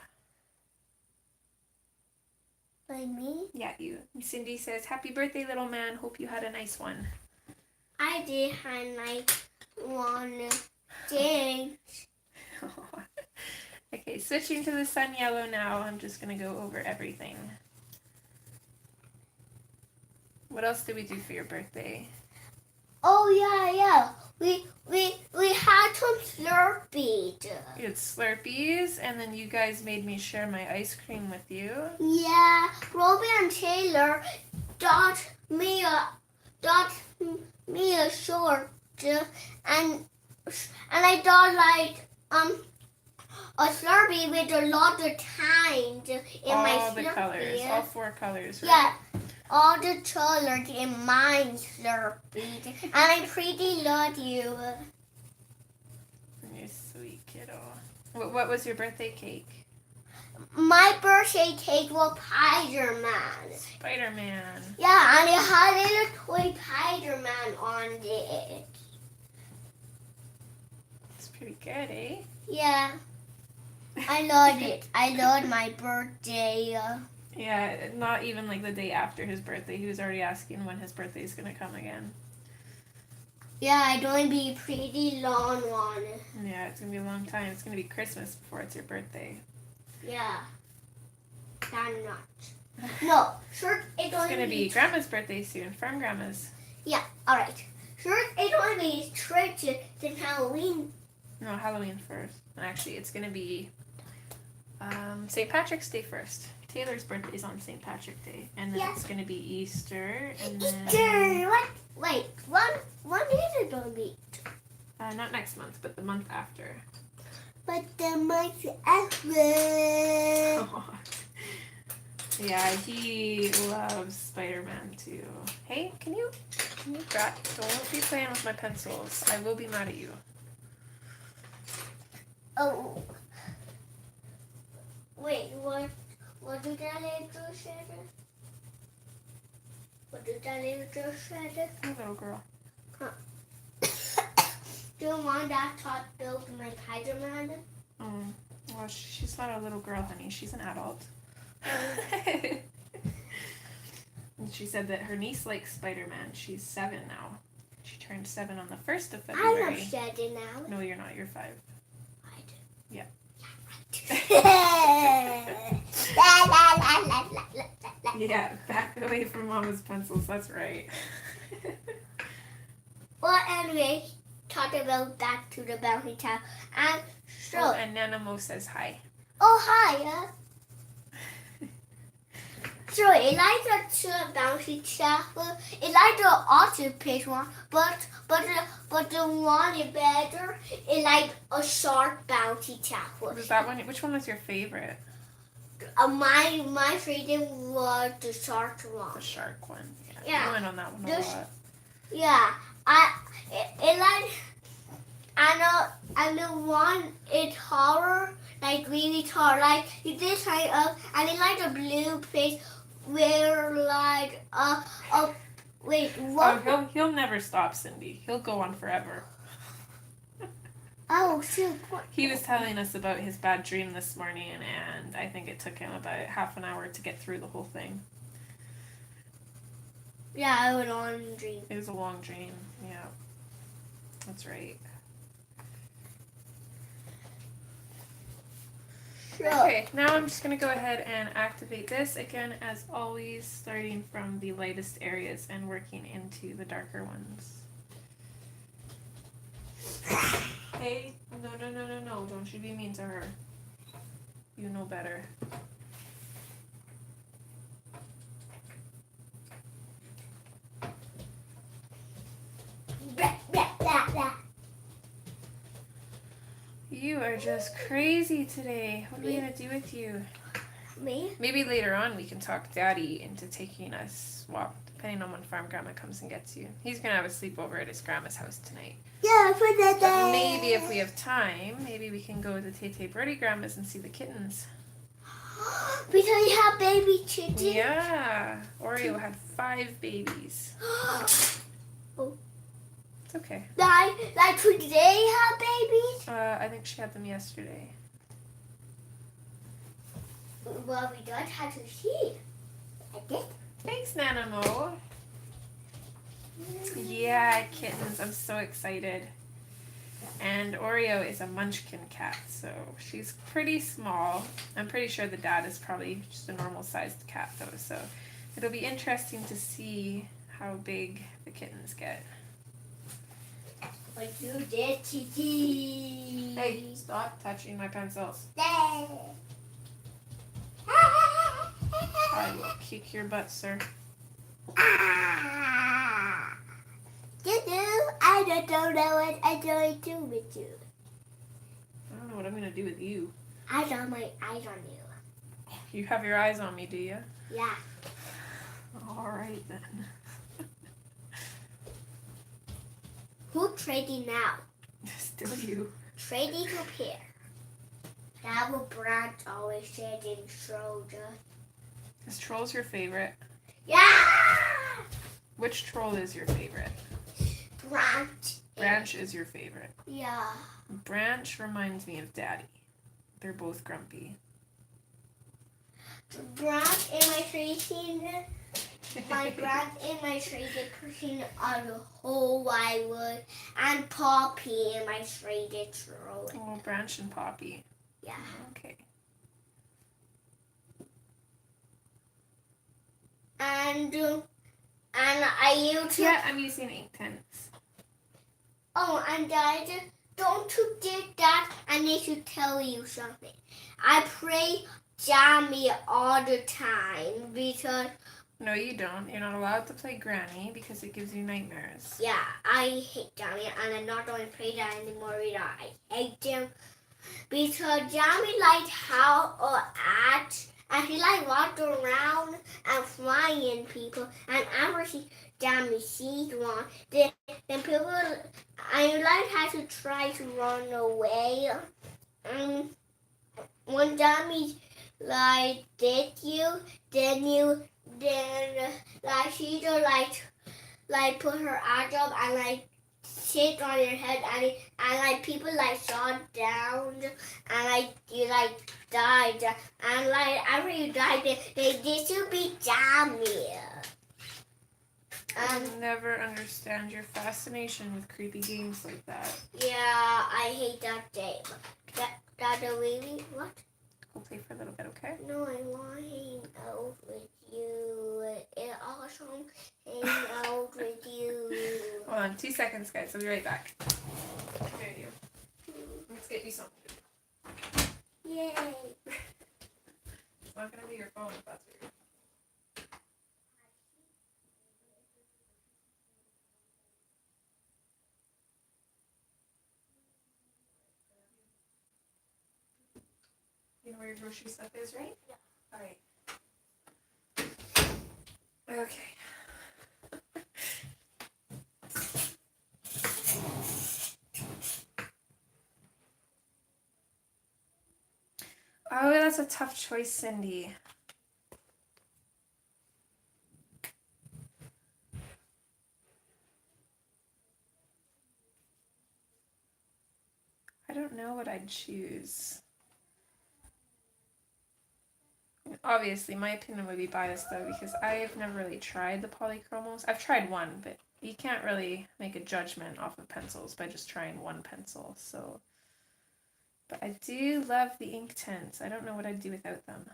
[SPEAKER 2] By me?
[SPEAKER 1] Yeah, you. Cindy says, "Happy birthday, little man. Hope you had a nice one."
[SPEAKER 2] I did have like one thing.
[SPEAKER 1] Okay, switching to the sun yellow now. I'm just gonna go over everything. What else did we do for your birthday?
[SPEAKER 2] Oh yeah. We had some Slurpees.
[SPEAKER 1] You had Slurpees, and then you guys made me share my ice cream with you.
[SPEAKER 2] Yeah, Robbie and Taylor got me a short, and I got like a Slurpee with a lot of tines in my Slurpee.
[SPEAKER 1] All the colors, all 4 colors, right?
[SPEAKER 2] Yeah, all the colors in my Slurpee, and I pretty love you.
[SPEAKER 1] You're sweet, kiddo. What was your birthday cake?
[SPEAKER 2] My birthday cake was Spider-Man.
[SPEAKER 1] Spider-Man.
[SPEAKER 2] Yeah, and it had a little toy Spider-Man on it.
[SPEAKER 1] It's pretty good, eh?
[SPEAKER 2] Yeah, I loved it. I loved my birthday.
[SPEAKER 1] Yeah, not even like the day after his birthday. He was already asking when his birthday is gonna come again.
[SPEAKER 2] Yeah, it's going to be a pretty long one.
[SPEAKER 1] Yeah, it's gonna be a long time. It's gonna be Christmas before it's your birthday.
[SPEAKER 2] Yeah. That much. No, sure, it's
[SPEAKER 1] gonna be Grandma's birthday soon. From Grandma's.
[SPEAKER 2] Yeah, alright. Sure, it's going to be straight to Halloween.
[SPEAKER 1] No, Halloween first. Actually, it's gonna be St. Patrick's Day first. Taylor's birthday is on St. Patrick's Day, and then it's gonna be Easter, and then
[SPEAKER 2] Easter. What? Wait, when is it going to be?
[SPEAKER 1] not next month, but the month after.
[SPEAKER 2] But the month after.
[SPEAKER 1] Yeah, he loves Spider-Man too. Hey, can you grab? Don't be playing with my pencils. I will be mad at you.
[SPEAKER 2] Oh. Wait, what did that little say? What did that little say?
[SPEAKER 1] Oh, little girl.
[SPEAKER 2] Do you want that top build my Spider-Man?
[SPEAKER 1] Well, she's not a little girl, honey. She's an adult. And she said that her niece likes Spider-Man. She's 7 now. She turned 7 on the 1st of February.
[SPEAKER 2] I'm not 7 now.
[SPEAKER 1] No, you're not. You're 5.
[SPEAKER 2] I do.
[SPEAKER 1] Yeah. Yeah, back away from Mama's pencils. That's right.
[SPEAKER 2] Well, anyway, talk about back to the bouncy town. And so,
[SPEAKER 1] and Nanamo says hi.
[SPEAKER 2] oh hi. So it like the bouncy chapel. It like the other page one, but the one is better. It like a sharp bouncy chapel.
[SPEAKER 1] Was that one? Which one was your favorite?
[SPEAKER 2] My favorite was the shark one.
[SPEAKER 1] The shark one.
[SPEAKER 2] Yeah.
[SPEAKER 1] I went on that one a lot.
[SPEAKER 2] Yeah, it like and the one is horror, like really horror, like you this kind of, and it like a blue page where like wait what?
[SPEAKER 1] Oh, he'll never stop, Cindy. He'll go on forever.
[SPEAKER 2] Oh shoot!
[SPEAKER 1] He was telling us about his bad dream this morning, and I think it took him about half an hour to get through the whole thing.
[SPEAKER 2] Yeah, I was on a dream.
[SPEAKER 1] It was a long dream. Yeah, that's right. Okay, now I'm just going to go ahead and activate this again, as always, starting from the lightest areas and working into the darker ones. Hey, no, don't you be mean to her. You know better. You are just crazy today. What are we going to do with you?
[SPEAKER 2] Me?
[SPEAKER 1] Maybe later on we can talk Daddy into taking us, well, depending on when Farm Grandma comes and gets you. He's going to have a sleepover at his grandma's house tonight.
[SPEAKER 2] Yeah, for the day.
[SPEAKER 1] But maybe if we have time, maybe we can go to Tay Birdie Grandma's and see the kittens.
[SPEAKER 2] Because you have baby chickens?
[SPEAKER 1] Yeah. Oreo had 5 babies.
[SPEAKER 2] Oh.
[SPEAKER 1] It's okay.
[SPEAKER 2] Like today have babies?
[SPEAKER 1] I think she had them yesterday.
[SPEAKER 2] Well, we don't have to see. I did.
[SPEAKER 1] Thanks, Nanamo. Yeah, kittens. I'm so excited. And Oreo is a munchkin cat, so she's pretty small. I'm pretty sure the dad is probably just a normal sized cat though, so it'll be interesting to see how big the kittens get.
[SPEAKER 2] What you did, Titi?
[SPEAKER 1] Hey, stop touching my pencils.
[SPEAKER 2] I
[SPEAKER 1] I will kick your butt, sir.
[SPEAKER 2] don't know what I'm going to do with you.
[SPEAKER 1] I don't know what I'm gonna do with you.
[SPEAKER 2] I got my eyes on you.
[SPEAKER 1] You have your eyes on me, do you?
[SPEAKER 2] Yeah.
[SPEAKER 1] Alright then.
[SPEAKER 2] Who trading now?
[SPEAKER 1] Still you.
[SPEAKER 2] Trading up here. That will Brad always said in Soldier.
[SPEAKER 1] Is Troll's your favorite?
[SPEAKER 2] Yeah!
[SPEAKER 1] Which troll is your favorite?
[SPEAKER 2] Branch.
[SPEAKER 1] Branch is your favorite.
[SPEAKER 2] Yeah.
[SPEAKER 1] Branch reminds me of Daddy. They're both grumpy.
[SPEAKER 2] Branch and my trading. My Branch and my traded person on the whole wide wood. And Poppy and my traded troll.
[SPEAKER 1] Oh, Branch and Poppy.
[SPEAKER 2] Yeah.
[SPEAKER 1] Okay.
[SPEAKER 2] And I used to.
[SPEAKER 1] Yeah, I'm using Inktense.
[SPEAKER 2] Oh, and Dad, don't you do that? I need to tell you something. I play Jammy all the time because.
[SPEAKER 1] No, you don't. You're not allowed to play Granny because it gives you nightmares.
[SPEAKER 2] Yeah, I hate Jammy, and I'm not going to play that anymore either. I hate him because Jammy likes how or act, and he like walk around and flying people, and after Jammy sees one, then people, I like how to try to run away. When Jammy like did you, then like she just like put her arms up and like sit on your head and like people like shot down and like you like died and like after you died they did to be Jammy.
[SPEAKER 1] I'll never understand your fascination with creepy games like that.
[SPEAKER 2] Yeah, I hate that game. That the really what?
[SPEAKER 1] We'll play for a little bit, okay?
[SPEAKER 2] No, I want to hang out with you. It's awesome hanging out with you.
[SPEAKER 1] Hold on, 2 seconds, guys. I'll be right back. There you go. Let's get you something.
[SPEAKER 2] Yay.
[SPEAKER 1] It's not gonna be your phone if that's weird. You know where your grocery stuff is, right?
[SPEAKER 2] Yeah.
[SPEAKER 1] Alright. Okay. Oh, that's a tough choice, Cindy. I don't know what I'd choose. Obviously, my opinion would be biased though because I've never really tried the polychromos. I've tried one, but you can't really make a judgment off of pencils by just trying one pencil. So, but I do love the Inktense. I don't know what I'd do without them.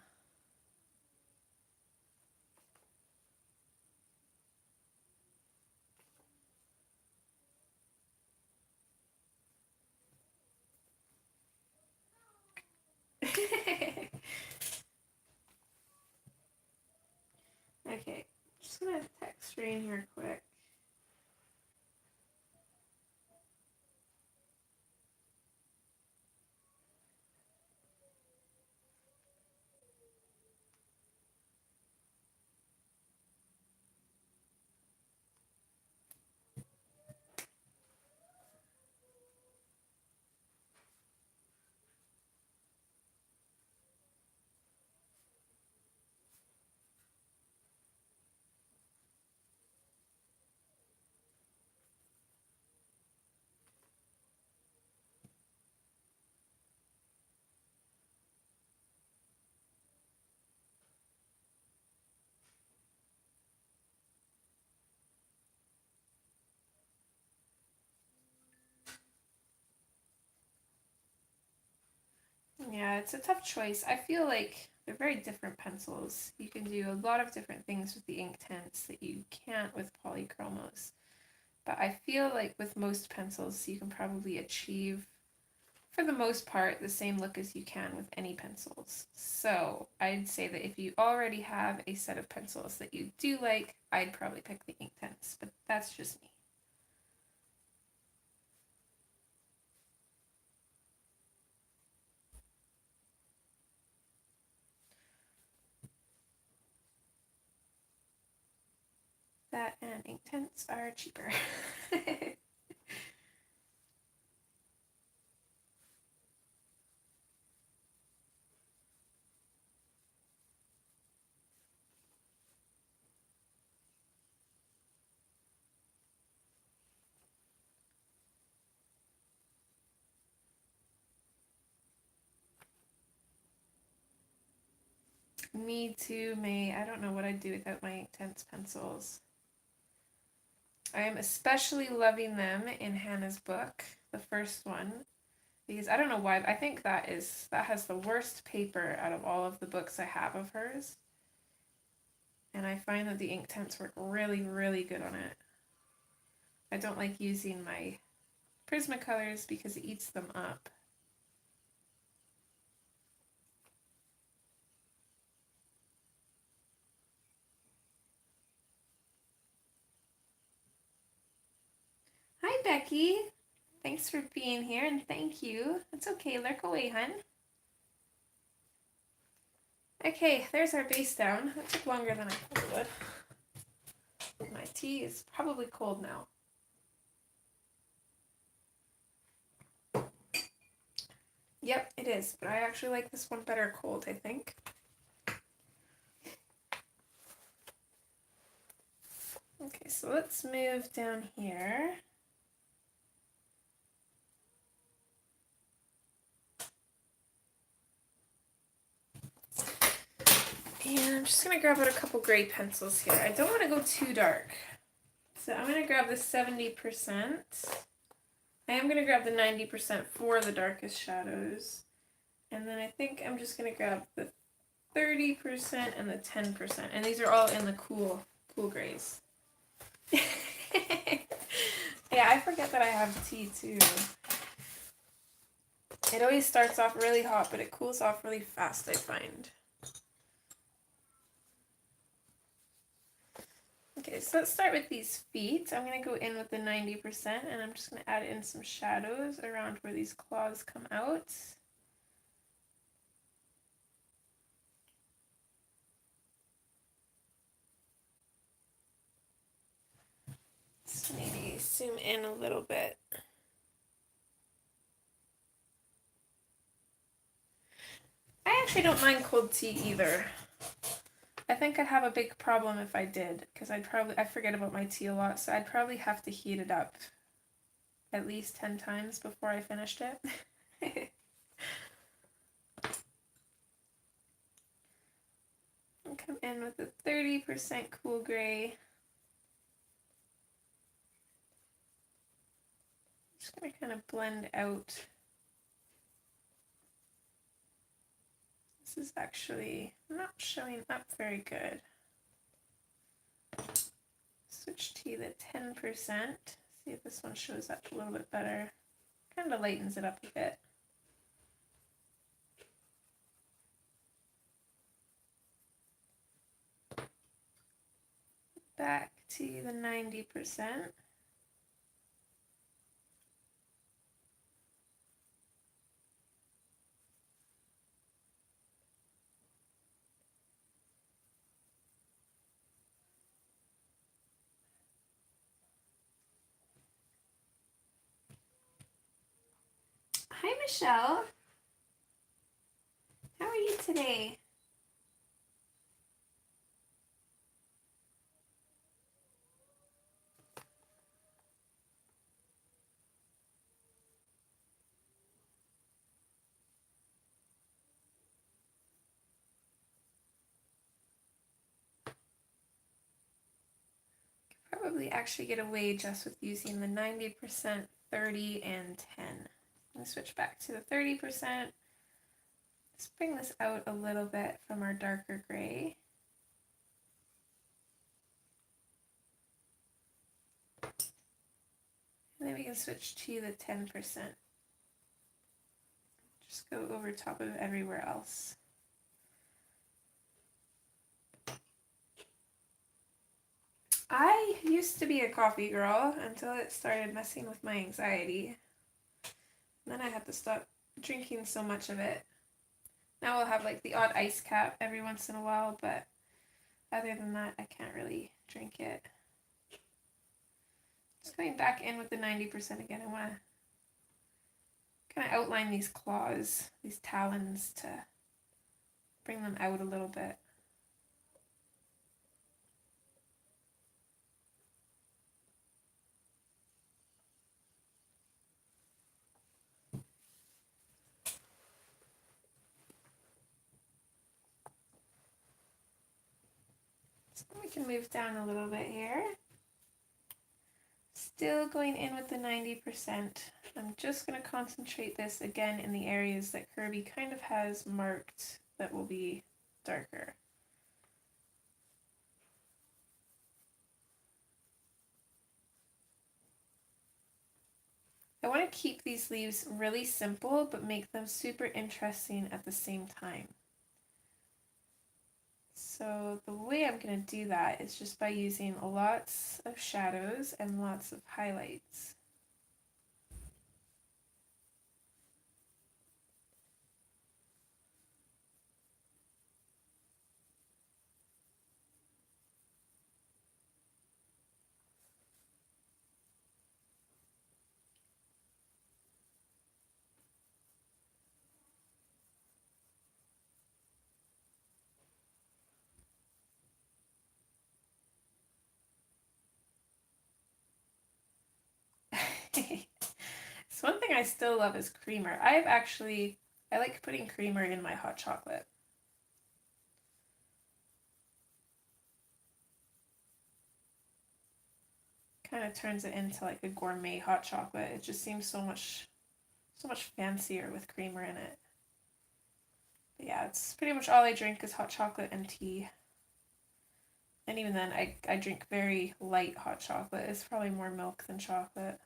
[SPEAKER 1] Okay, just gonna text screen here quick. Yeah, it's a tough choice. I feel like they're very different pencils. You can do a lot of different things with the Inktense that you can't with polychromos. But I feel like with most pencils, you can probably achieve, for the most part, the same look as you can with any pencils. So I'd say that if you already have a set of pencils that you do like, I'd probably pick the Inktense, but that's just me. That and Inktense are cheaper. Me too, May. I don't know what I'd do without my Inktense pencils. I am especially loving them in Hannah's book, the first one, because I don't know why. I think that has the worst paper out of all of the books I have of hers. And I find that the Inktense work really, really good on it. I don't like using my Prismacolors because it eats them up. Hi, Becky. Thanks for being here, and thank you. It's okay, lurk away, hun. Okay, there's our base down. That took longer than I thought it would. My tea is probably cold now. Yep, it is, but I actually like this one better cold, I think. Okay, so let's move down here. And I'm just gonna grab out a couple gray pencils here. I don't want to go too dark. So I'm gonna grab the 70%. I am gonna grab the 90% for the darkest shadows. And then I think I'm just gonna grab the 30% and the 10%. And these are all in the cool grays. Yeah, I forget that I have tea too. It always starts off really hot, but it cools off really fast, I find. Okay, so let's start with these feet. I'm going to go in with the 90%, and I'm just going to add in some shadows around where these claws come out. So maybe zoom in a little bit. I actually don't mind cold tea either. I think I'd have a big problem if I did, because I forget about my tea a lot, so I'd probably have to heat it up at least 10 times before I finished it. And come in with a 30% cool gray. Just gonna kind of blend out. This is actually not showing up very good. Switch to the 10%. See if this one shows up a little bit better. Kind of lightens it up a bit. Back to the 90%. Hi, Michelle. How are you today? Probably actually get away just with using the 90%, 30, and 10. I'm going to switch back to the 30%. Let's bring this out a little bit from our darker gray. And then we can switch to the 10%. Just go over top of everywhere else. I used to be a coffee girl until it started messing with my anxiety. And then I had to stop drinking so much of it. Now I'll have like the odd ice cap every once in a while, but other than that, I can't really drink it. Just going back in with the 90% again, I want to kind of outline these claws, these talons, to bring them out a little bit. So we can move down a little bit here. Still going in with the 90%. I'm just going to concentrate this again in the areas that Kerby kind of has marked that will be darker. I want to keep these leaves really simple, but make them super interesting at the same time. So the way I'm going to do that is just by using lots of shadows and lots of highlights. So one thing I still love is creamer. I like putting creamer in my hot chocolate. Kind of turns it into like a gourmet hot chocolate. It just seems so much fancier with creamer in it. But yeah, it's pretty much all I drink is hot chocolate and tea. And even then, I drink very light hot chocolate. It's probably more milk than chocolate.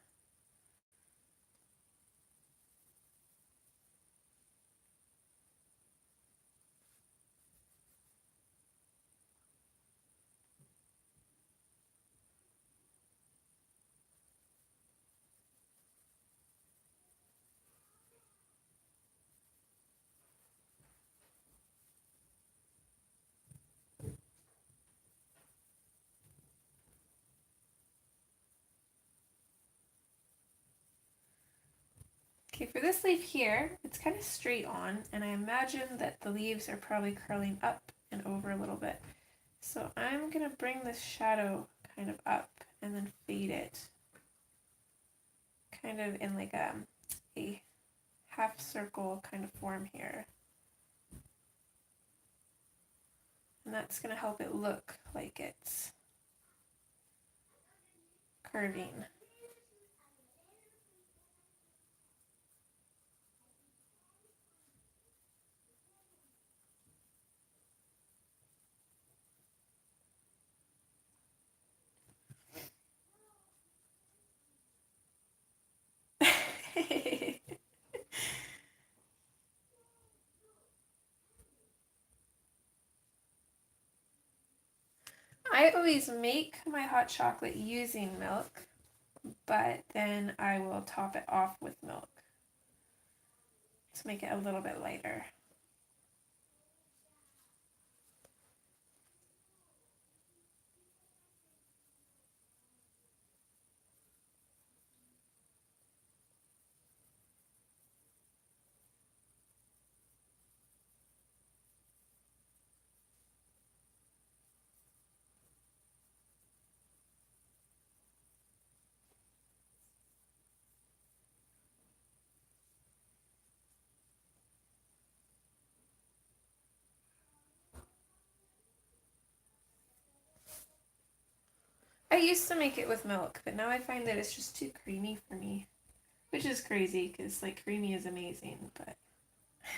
[SPEAKER 1] Okay, for this leaf here, it's kind of straight on, and I imagine that the leaves are probably curling up and over a little bit. So I'm going to bring this shadow kind of up and then fade it. Kind of in like a half circle kind of form here. And that's going to help it look like it's curving. I always make my hot chocolate using milk, but then I will top it off with milk to make it a little bit lighter. I used to make it with milk, but now I find that it's just too creamy for me, which is crazy because like creamy is amazing, but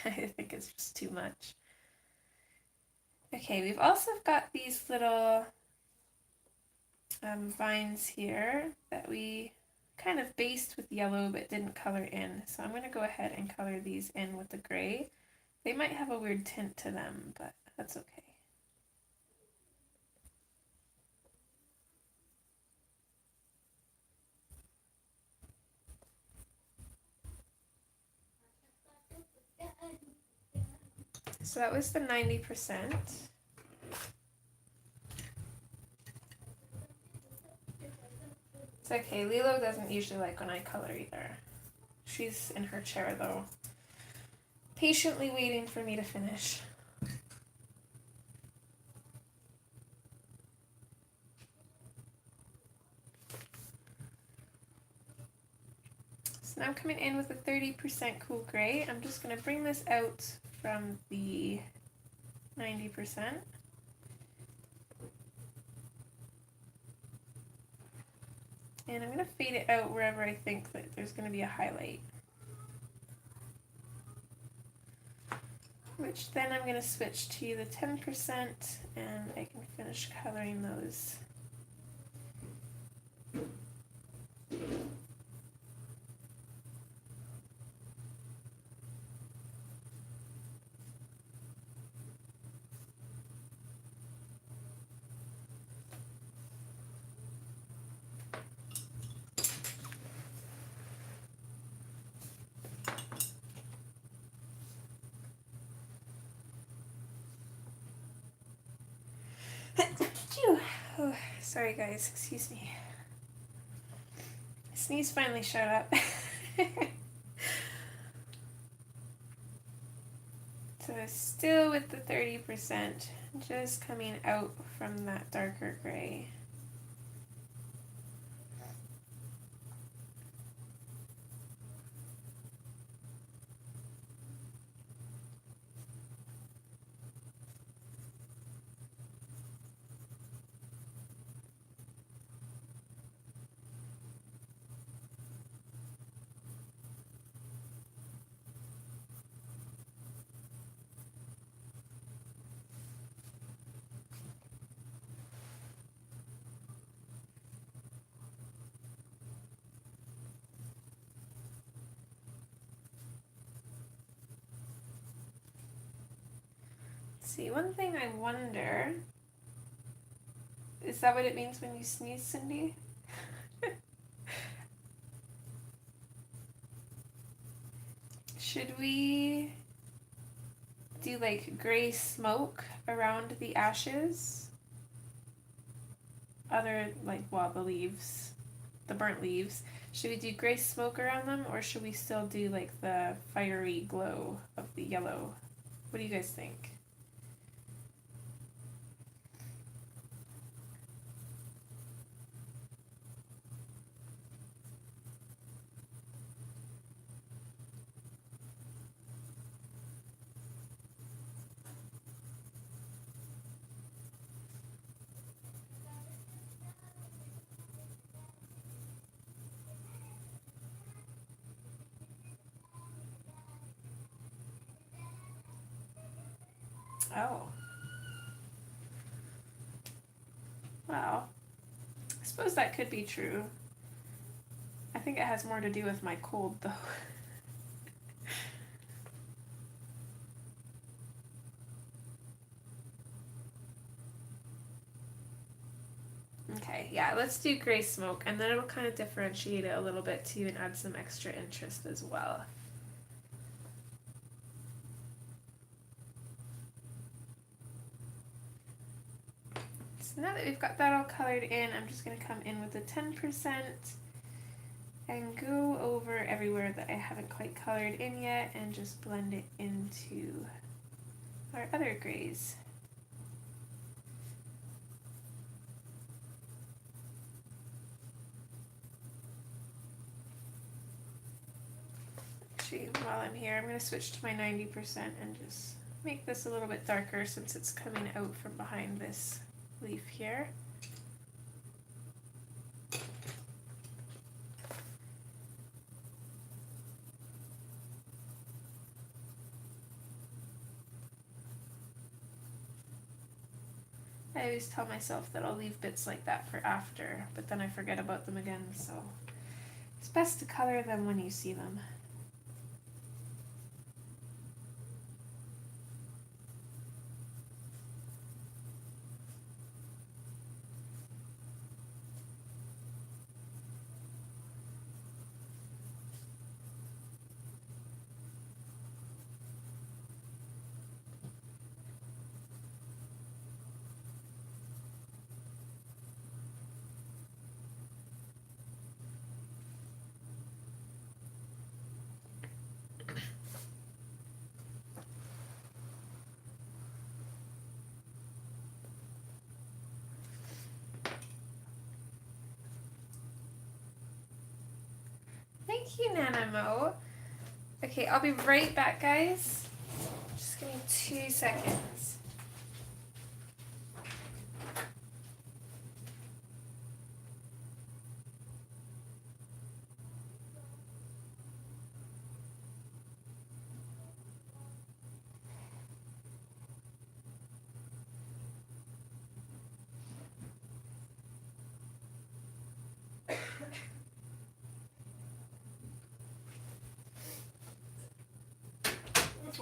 [SPEAKER 1] I think it's just too much. Okay, we've also got these little vines here that we kind of based with yellow but didn't color in. So I'm going to go ahead and color these in with the gray. They might have a weird tint to them, but that's okay. So that was the 90%. It's okay, Lilo doesn't usually like when I color either. She's in her chair though, patiently waiting for me to finish. So now I'm coming in with a 30% cool gray. I'm just going to bring this out from the 90%. And I'm going to fade it out wherever I think that there's going to be a highlight. Which then I'm going to switch to the 10% and I can finish coloring those. Oh, sorry guys, excuse me. My sneeze finally showed up. So still with the 30%, just coming out from that darker gray. See, one thing I wonder, is that what it means when you sneeze, Cindy? Should we do like gray smoke around the ashes? The leaves, the burnt leaves. Should we do gray smoke around them, or should we still do like the fiery glow of the yellow? What do you guys think? Oh. Well, I suppose that could be true. I think it has more to do with my cold though. Okay, yeah, let's do gray smoke, and then it'll kind of differentiate it a little bit too and add some extra interest as well. So now that we've got that all colored in, I'm just going to come in with the 10% and go over everywhere that I haven't quite colored in yet and just blend it into our other grays. Actually, while I'm here, I'm going to switch to my 90% and just make this a little bit darker since it's coming out from behind this leaf here. I always tell myself that I'll leave bits like that for after, but then I forget about them again, so it's best to color them when you see them. Thank you, Nanamo. Okay, I'll be right back, guys. Just give me 2 seconds.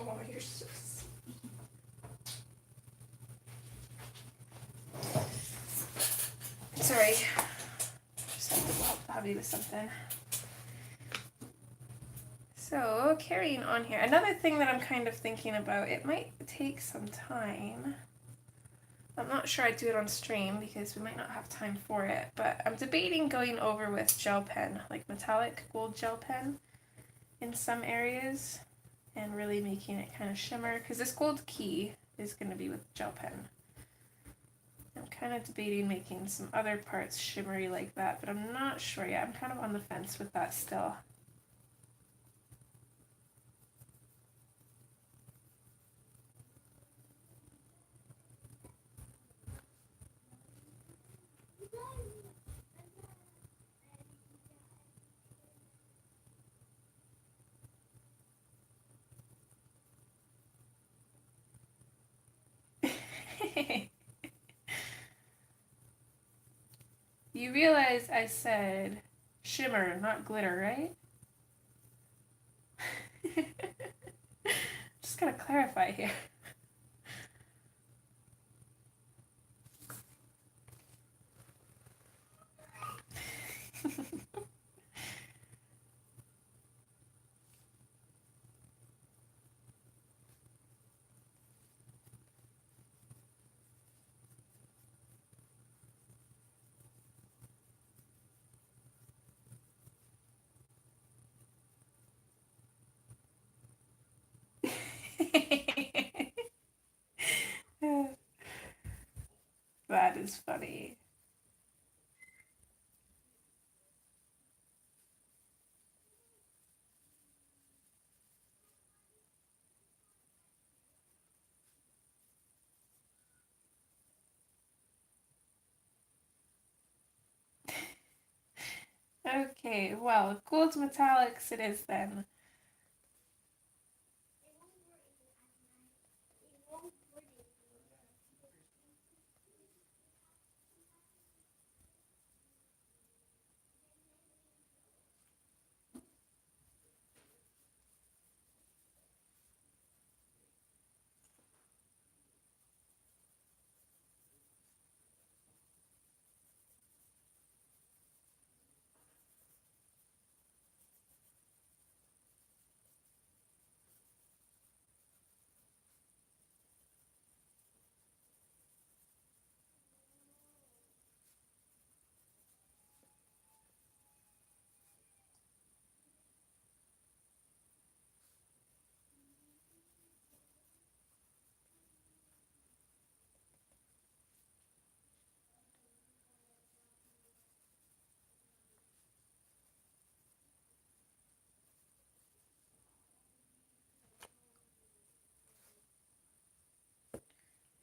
[SPEAKER 1] Oh, you're so sweet. Sorry. Just have to help Bobby with something. So, carrying on here. Another thing that I'm kind of thinking about, it might take some time. I'm not sure I'd do it on stream because we might not have time for it, but I'm debating going over with gel pen, like metallic gold gel pen in some areas, and really making it kind of shimmer, because this gold key is going to be with gel pen. I'm kind of debating making some other parts shimmery like that, but I'm not sure yet. I'm kind of on the fence with that still. You realize I said shimmer, not glitter, right? Just gotta clarify here. That is funny. Okay, well, gold metallics it is then.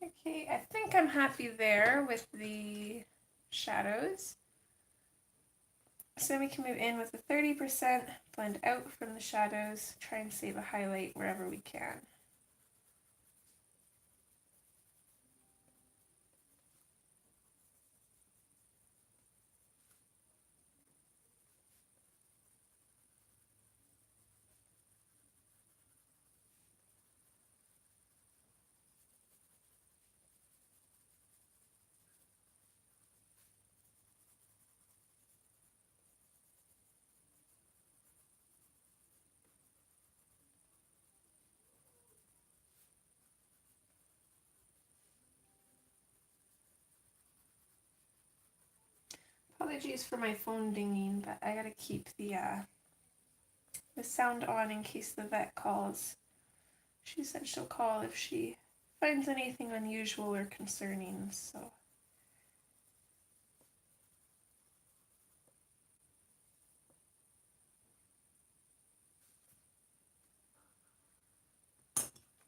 [SPEAKER 1] Okay, I think I'm happy there with the shadows. So then we can move in with the 30%, blend out from the shadows, try and save a highlight wherever we can. Apologies for my phone dinging, but I gotta keep the sound on in case the vet calls. She said she'll call if she finds anything unusual or concerning, so.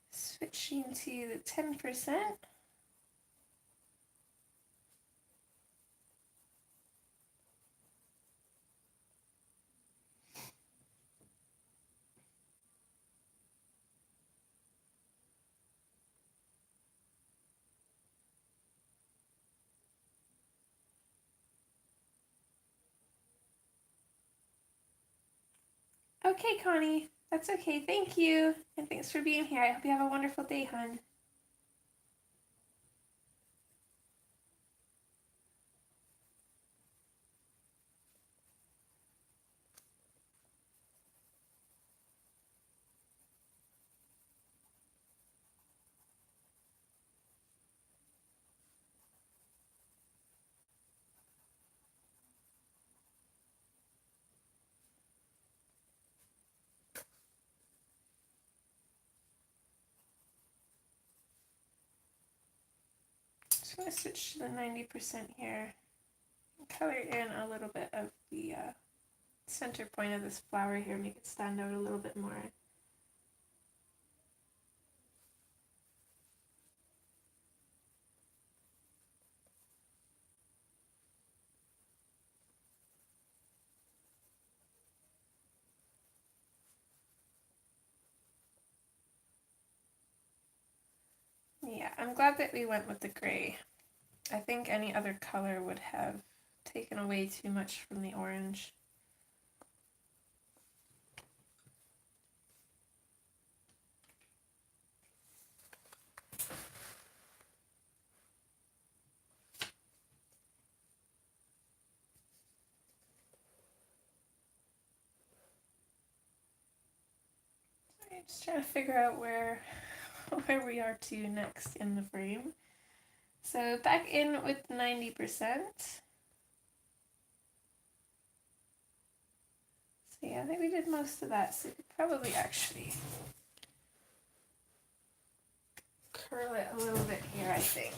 [SPEAKER 1] Switching to the 10%. Okay, Connie, that's okay. Thank you. And thanks for being here. I hope you have a wonderful day, hon. Just going to switch to the 90% here. Color in a little bit of the center point of this flower here, make it stand out a little bit more. Yeah, I'm glad that we went with the gray. I think any other color would have taken away too much from the orange. I'm just trying to figure out where we are to next in the frame. So back in with 90%. So yeah, I think we did most of that, so we could probably actually curl it a little bit here, I think.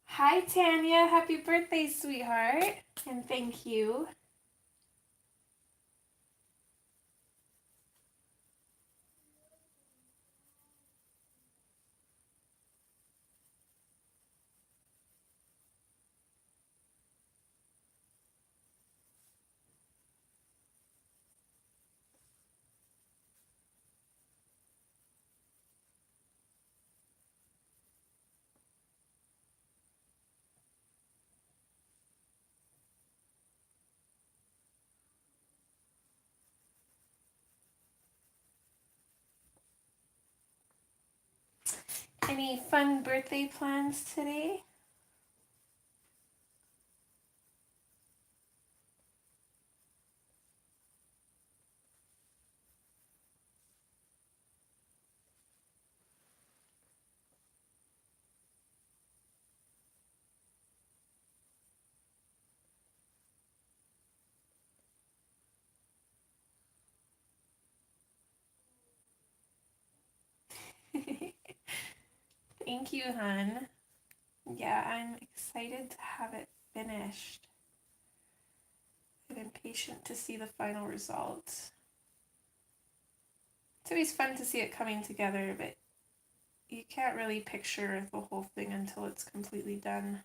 [SPEAKER 1] Hi Tanya, happy birthday, sweetheart, and thank you. Any fun birthday plans today? Thank you, hun. Yeah, I'm excited to have it finished. I'm impatient to see the final result. It's always fun to see it coming together, but you can't really picture the whole thing until it's completely done.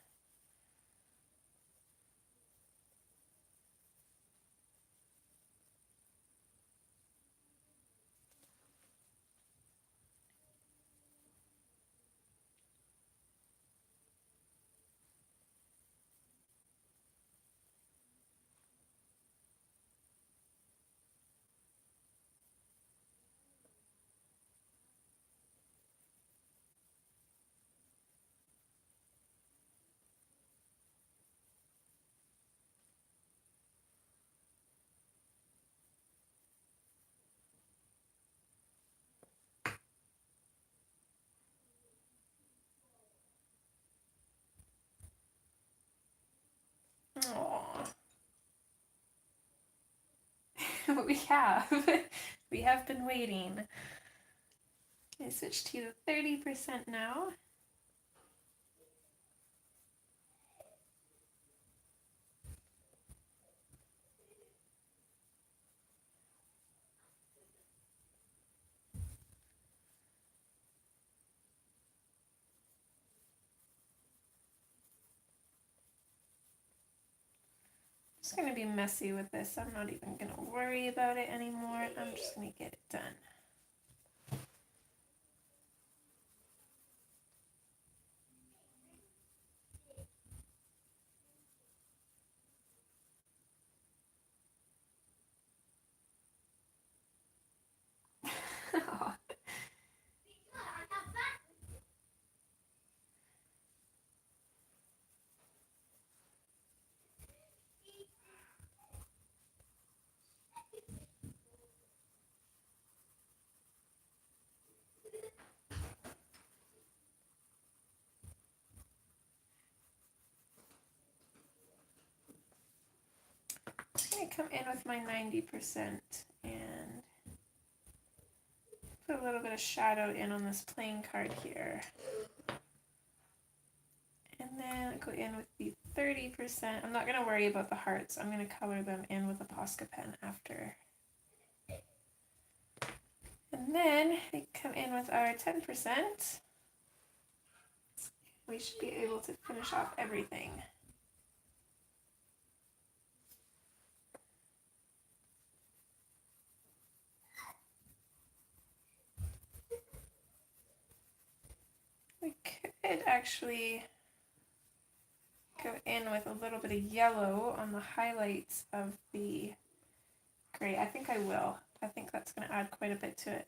[SPEAKER 1] we have. We have been waiting. I switch to the 30% now. Just going to be messy with this. I'm not even going to worry about it anymore. I'm just going to get it done. I'm going to come in with my 90% and put a little bit of shadow in on this playing card here. And then go in with the 30%. I'm not going to worry about the hearts. I'm going to color them in with a Posca pen after. And then we come in with our 10%. We should be able to finish off everything. We could actually go in with a little bit of yellow on the highlights of the gray. I think I will. I think that's going to add quite a bit to it.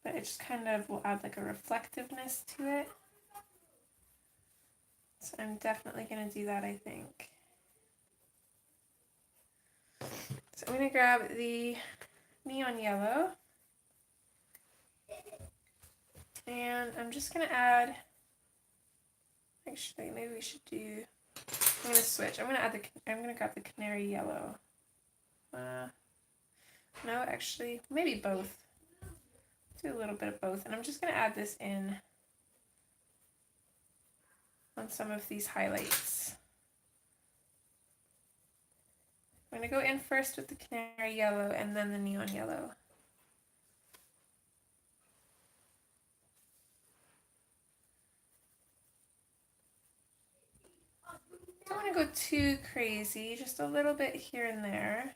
[SPEAKER 1] But it just kind of will add like a reflectiveness to it. So I'm definitely going to do that, I think. So I'm going to grab the neon yellow. And I'm just going to add, actually maybe we should do, I'm going to switch. I'm going to grab the canary yellow. No, actually, maybe both. Do a little bit of both. And I'm just going to add this in on some of these highlights. I'm going to go in first with the canary yellow and then the neon yellow. Don't want to go too crazy, just a little bit here and there.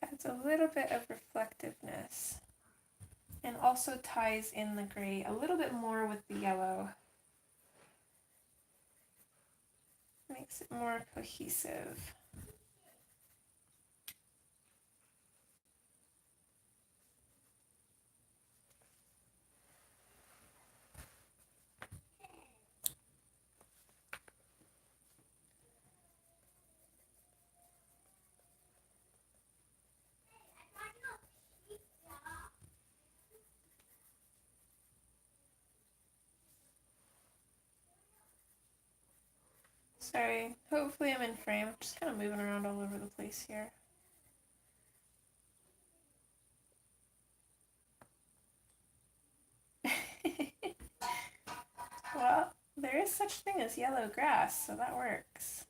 [SPEAKER 1] Adds a little bit of reflectiveness and also ties in the gray a little bit more with the yellow. Makes it more cohesive. Sorry, hopefully I'm in frame. I'm just kind of moving around all over the place here. Well, there is such thing as yellow grass, so that works.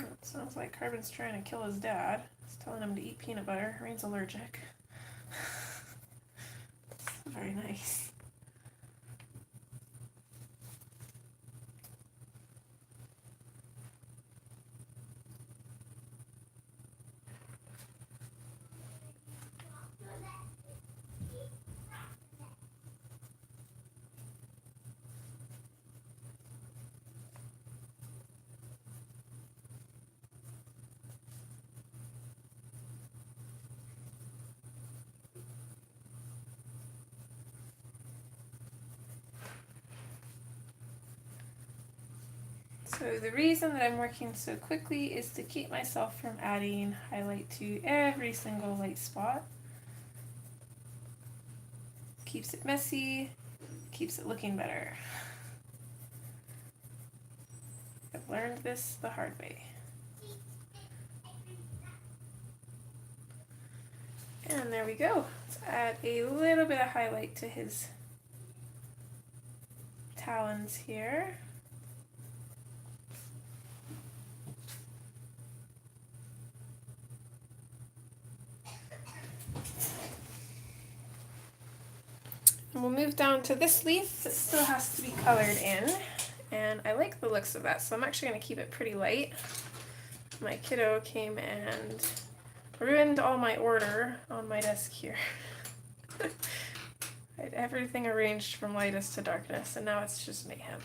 [SPEAKER 1] It sounds like Carbon's trying to kill his dad. Just telling him to eat peanut butter. Rain's allergic. Very nice. So the reason that I'm working so quickly is to keep myself from adding highlight to every single light spot. Keeps it messy, keeps it looking better. I've learned this the hard way. And there we go. Let's add a little bit of highlight to his talons here. And we'll move down to this leaf that still has to be colored in. And I like the looks of that, so I'm actually going to keep it pretty light. My kiddo came and ruined all my order on my desk here. I had everything arranged from lightest to darkness, and now it's just mayhem.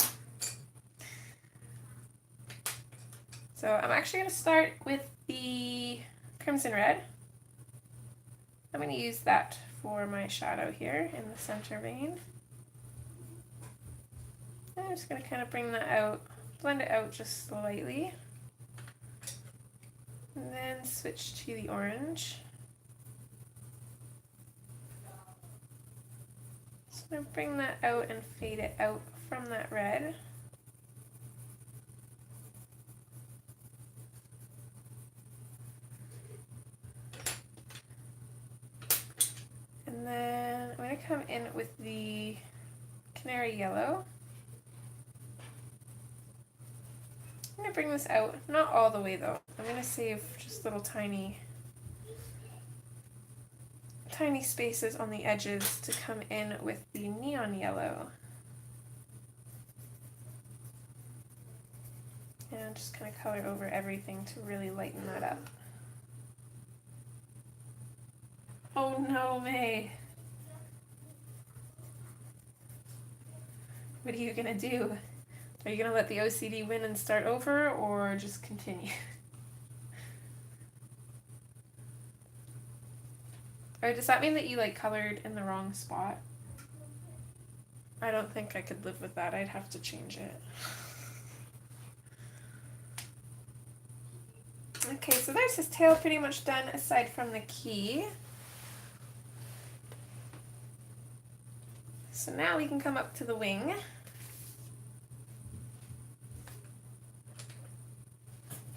[SPEAKER 1] So I'm actually going to start with the crimson red. I'm going to use that for my shadow here in the center vein. I'm just going to kind of bring that out, blend it out just slightly, and then switch to the orange. So I'm going to bring that out and fade it out from that red. And then I'm going to come in with the canary yellow. I'm going to bring this out, not all the way though. I'm going to save just little tiny spaces on the edges to come in with the neon yellow. And just kind of color over everything to really lighten that up. Oh no, May! What are you gonna do? Are you gonna let the OCD win and start over, or just continue? Or does that mean that you like colored in the wrong spot? I don't think I could live with that. I'd have to change it. Okay, so there's his tail pretty much done aside from the key. So now we can come up to the wing.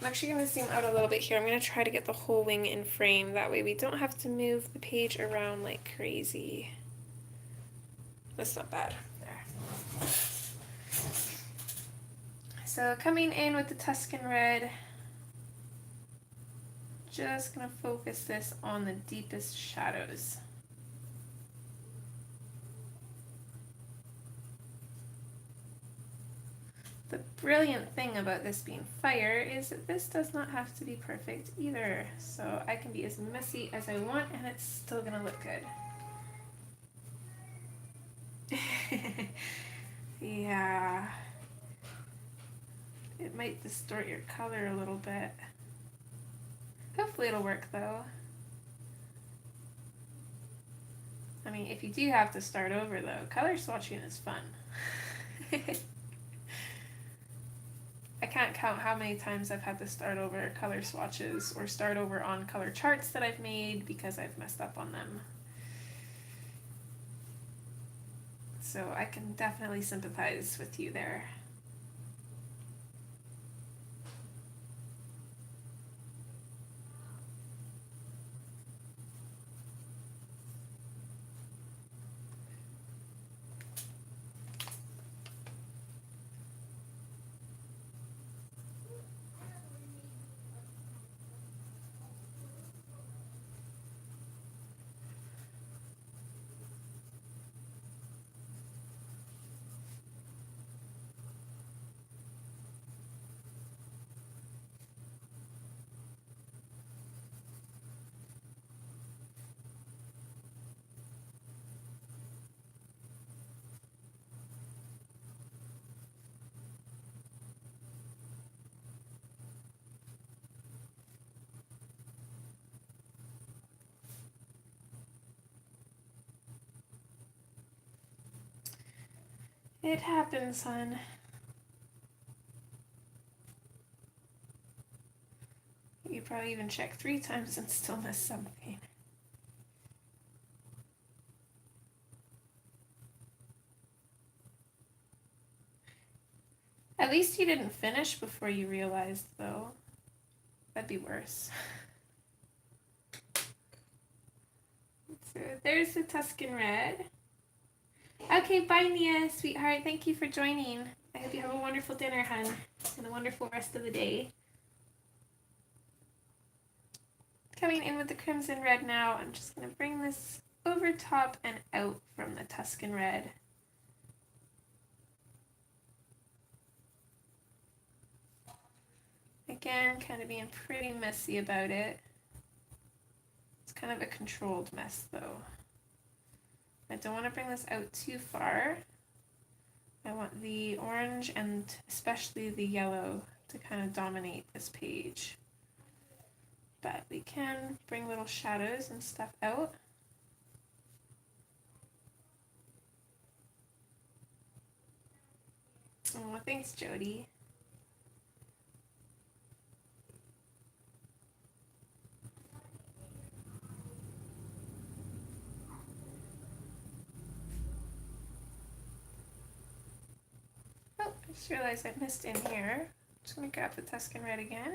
[SPEAKER 1] I'm actually going to zoom out a little bit here. I'm going to try to get the whole wing in frame. That way we don't have to move the page around like crazy. That's not bad. There. So coming in with the Tuscan red, just going to focus this on the deepest shadows. The brilliant thing about this being fire is that this does not have to be perfect either. So I can be as messy as I want and it's still gonna look good. Yeah. It might distort your color a little bit. Hopefully it'll work though. I mean, if you do have to start over though, color swatching is fun. I can't count how many times I've had to start over color swatches or start over on color charts that I've made because I've messed up on them. So I can definitely sympathize with you there. It happens, hon. You probably even check 3 times and still miss something. At least you didn't finish before you realized, though. That'd be worse. So there's the Tuscan Red. Okay, bye, Nia, sweetheart. Thank you for joining. I hope you have a wonderful dinner, hun, and a wonderful rest of the day. Coming in with the Crimson Red now, I'm just going to bring this over top and out from the Tuscan Red. Again, kind of being pretty messy about it. It's kind of a controlled mess, though. I don't want to bring this out too far. I want the orange and especially the yellow to kind of dominate this page. But we can bring little shadows and stuff out. Oh, thanks, Jody. Oh, I just realized I missed in here. Just gonna grab the Tuscan Red again.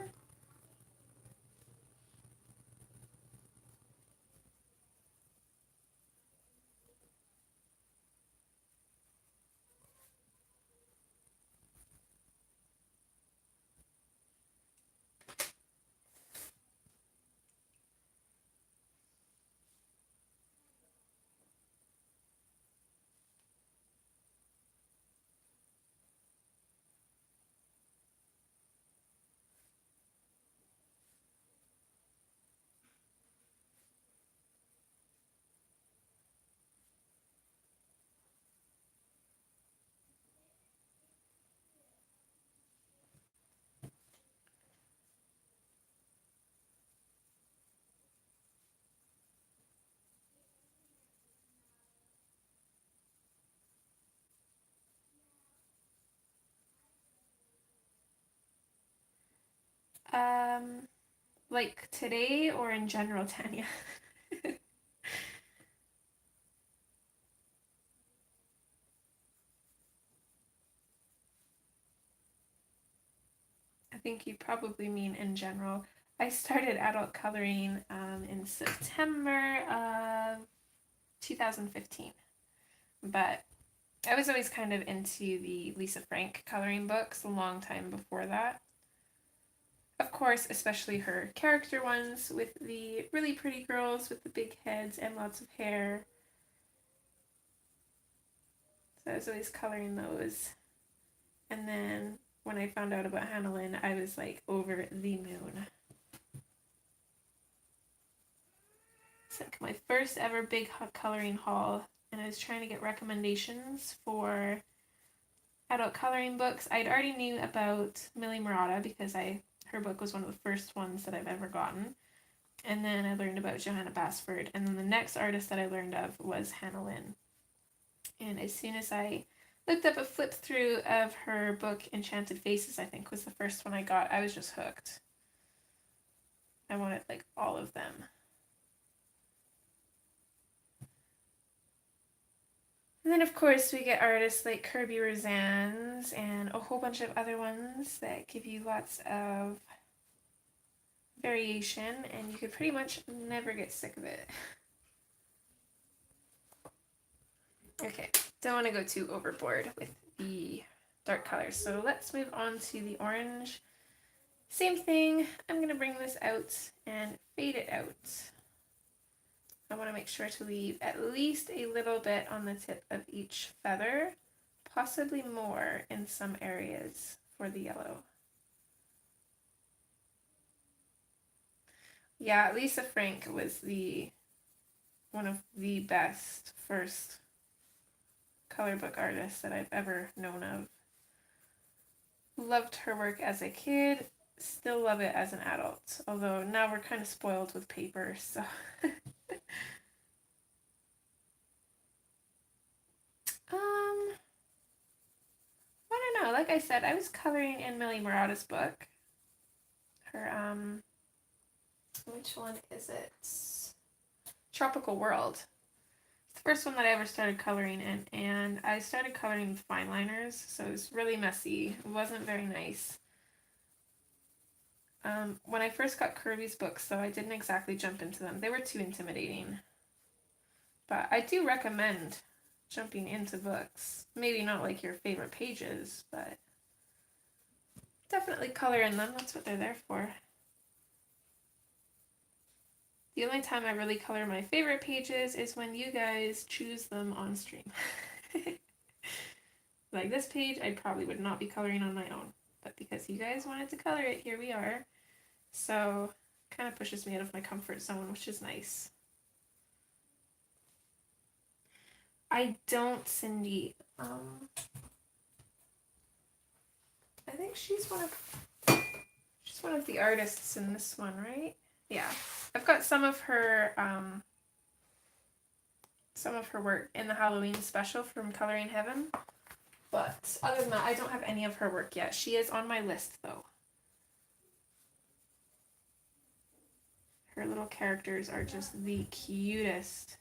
[SPEAKER 1] Like today or in general, Tanya? I think you probably mean in general. I started adult coloring in September of 2015, but I was always kind of into the Lisa Frank coloring books a long time before that. Of course, especially her character ones with the really pretty girls with the big heads and lots of hair. So I was always coloring those. And then when I found out about Hannah Lynn, I was like over the moon. It's like my first ever big coloring haul, and I was trying to get recommendations for adult coloring books. I'd already knew about Millie Murata because her book was one of the first ones that I've ever gotten. And then I learned about Johanna Basford, and then the next artist that I learned of was Hannah Lynn. And as soon as I looked up a flip through of her book Enchanted Faces, I think was the first one I got, I was just hooked. I wanted like all of them. And then of course we get artists like Kerby Rosanes and a whole bunch of other ones that give you lots of variation, and you could pretty much never get sick of it. Okay, don't want to go too overboard with the dark colors, so let's move on to the orange. Same thing, I'm going to bring this out and fade it out. I want to make sure to leave at least a little bit on the tip of each feather, possibly more in some areas for the yellow. Yeah, Lisa Frank was one of the best first color book artists that I've ever known of. Loved her work as a kid, still love it as an adult, although now we're kind of spoiled with paper, so I said, I was coloring in Millie Murata's book. Her, which one is it? Tropical World. It's the first one that I ever started coloring in, and I started coloring with fine liners, so it was really messy. It wasn't very nice. When I first got Kerby's books, though, I didn't exactly jump into them. They were too intimidating. But I do recommend jumping into books. Maybe not like your favorite pages, but definitely color in them. That's what they're there for. The only time I really color my favorite pages is when you guys choose them on stream. Like this page, I probably would not be coloring on my own. But because you guys wanted to color it, here we are. So, kind of pushes me out of my comfort zone, which is nice. I don't, Cindy. I think she's one of the artists in this one, right? Yeah. I've got some of her work in the Halloween special from Coloring Heaven. But other than that, I don't have any of her work yet. She is on my list though. Her little characters are just the cutest.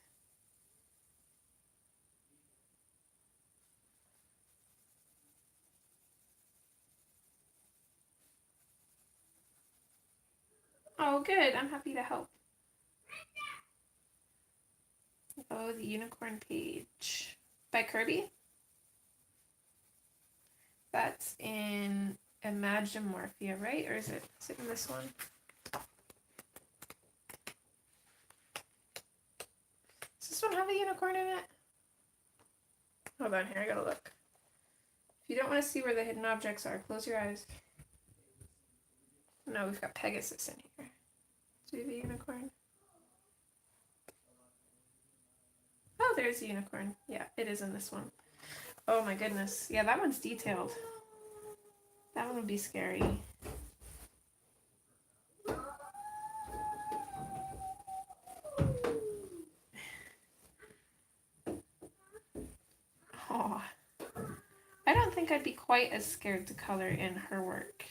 [SPEAKER 1] Oh, good. I'm happy to help. Oh, the Unicorn Page. By Kerby? That's in Mythomorphia, right? Or is it in this one? Does this one have a unicorn in it? Hold on here, I gotta look. If you don't want to see where the hidden objects are, close your eyes. No, we've got Pegasus in here. Do we have a unicorn? Oh, there's a unicorn. Yeah, it is in this one. Oh my goodness. Yeah, that one's detailed. That one would be scary. Oh, I don't think I'd be quite as scared to color in her work.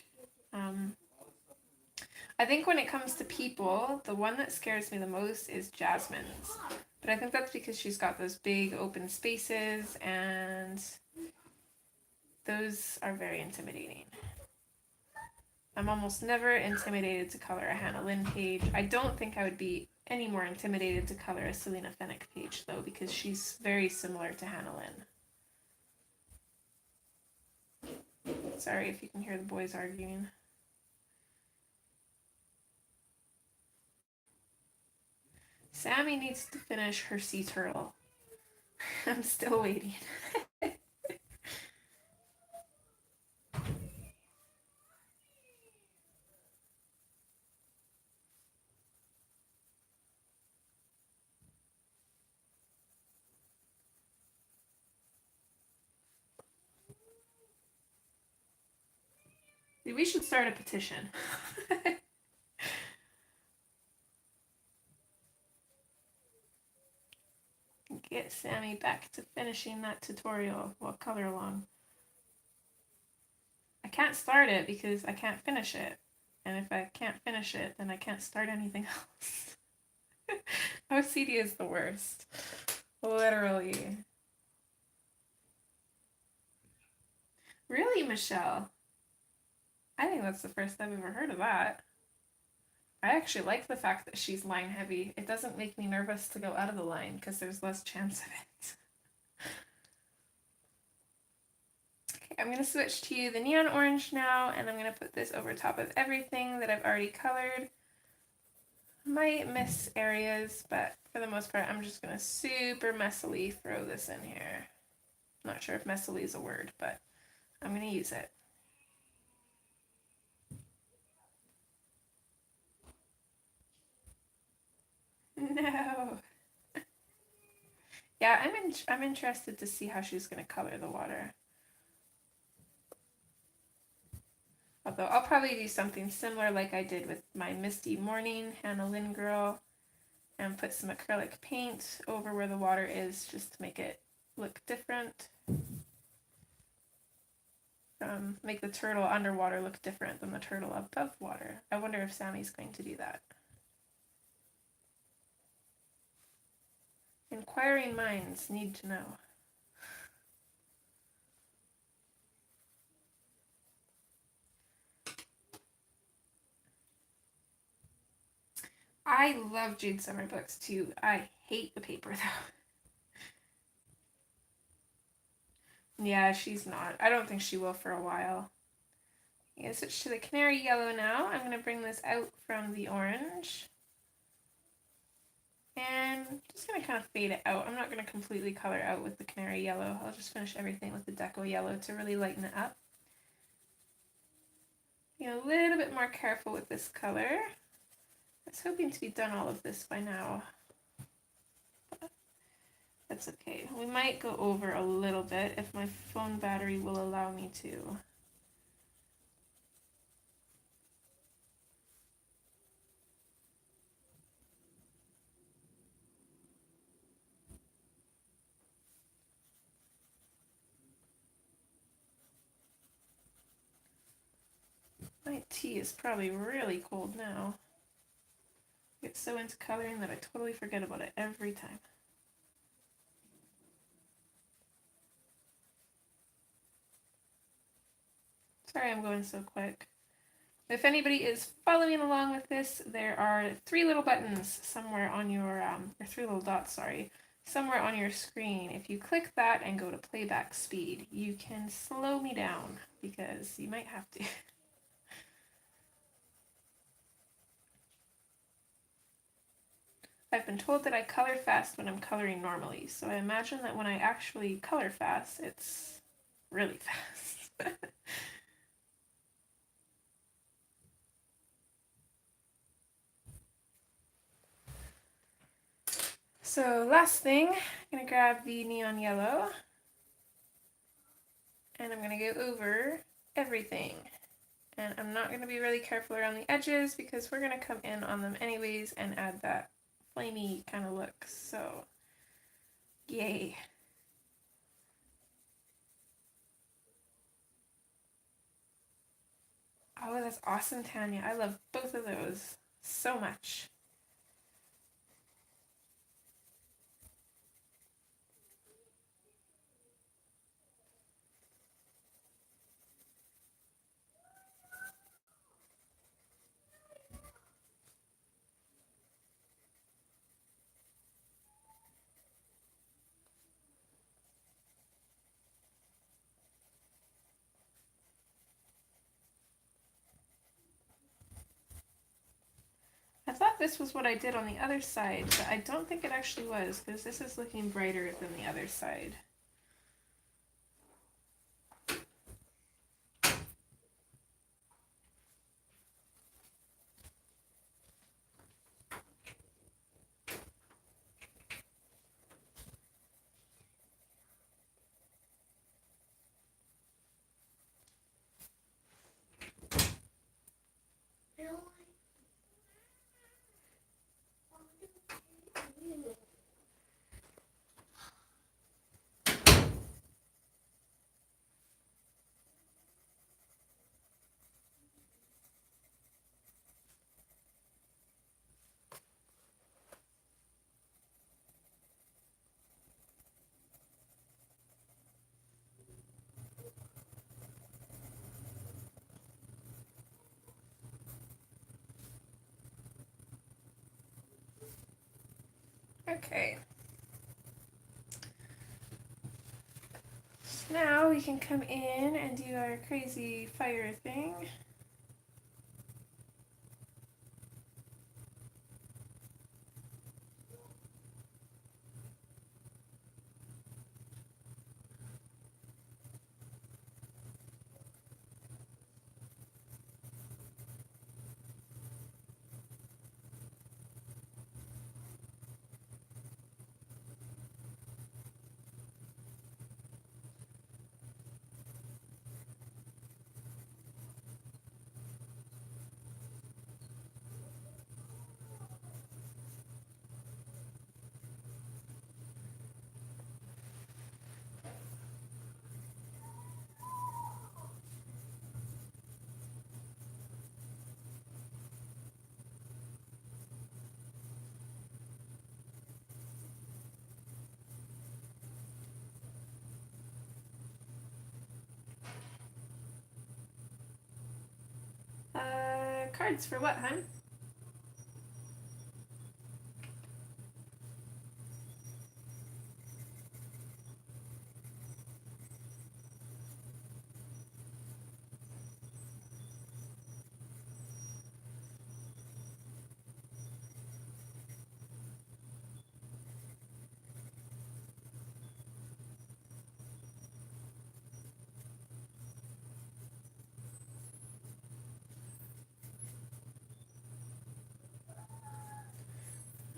[SPEAKER 1] I think when it comes to people, the one that scares me the most is Jasmine's. But I think that's because she's got those big open spaces and those are very intimidating. I'm almost never intimidated to color a Hannah Lynn page. I don't think I would be any more intimidated to color a Selena Fenwick page though, because she's very similar to Hannah Lynn. Sorry if you can hear the boys arguing. Sammy needs to finish her sea turtle. I'm still waiting. We should start a petition. Get Sammy back to finishing that tutorial while color along. I can't start it because I can't finish it. And if I can't finish it, then I can't start anything else. OCD is the worst. Literally. Really, Michelle? I think that's the first I've ever heard of that. I actually like the fact that she's line heavy. It doesn't make me nervous to go out of the line because there's less chance of it. Okay, I'm going to switch to the neon orange now, and I'm going to put this over top of everything that I've already colored. I might miss areas, but for the most part, I'm just going to super messily throw this in here. I'm not sure if messily is a word, but I'm going to use it. No. Yeah, I'm interested to see how she's going to color the water. Although I'll probably do something similar like I did with my Misty Morning Hannah Lynn girl and put some acrylic paint over where the water is just to make it look different. So make the turtle underwater look different than the turtle above water. I wonder if Sammy's going to do that. Inquiring minds need to know. I love Jade Summer books too. I hate the paper though. Yeah, she's not. I don't think she will for a while. I'm going to switch to the canary yellow now. I'm going to bring this out from the orange. And I'm just going to kind of fade it out. I'm not going to completely color out with the canary yellow. I'll just finish everything with the deco yellow to really lighten it up. Being a little bit more careful with this color. I was hoping to be done all of this by now. But that's okay. We might go over a little bit if my phone battery will allow me to. My tea is probably really cold now. I get so into coloring that I totally forget about it every time. Sorry I'm going so quick. If anybody is following along with this, there are 3 little buttons somewhere on your, or 3 little dots, sorry, somewhere on your screen. If you click that and go to playback speed, you can slow me down because you might have to. I've been told that I color fast when I'm coloring normally, so I imagine that when I actually color fast, it's really fast. So last thing, I'm going to grab the neon yellow, and I'm going to go over everything. And I'm not going to be really careful around the edges because we're going to come in on them anyways and add that flamey kind of look. So, yay. Oh, that's awesome, Tanya. I love both of those so much. I thought this was what I did on the other side, but I don't think it actually was because this is looking brighter than the other side. Okay. So now we can come in and do our crazy fire thing. Cards for what, hun?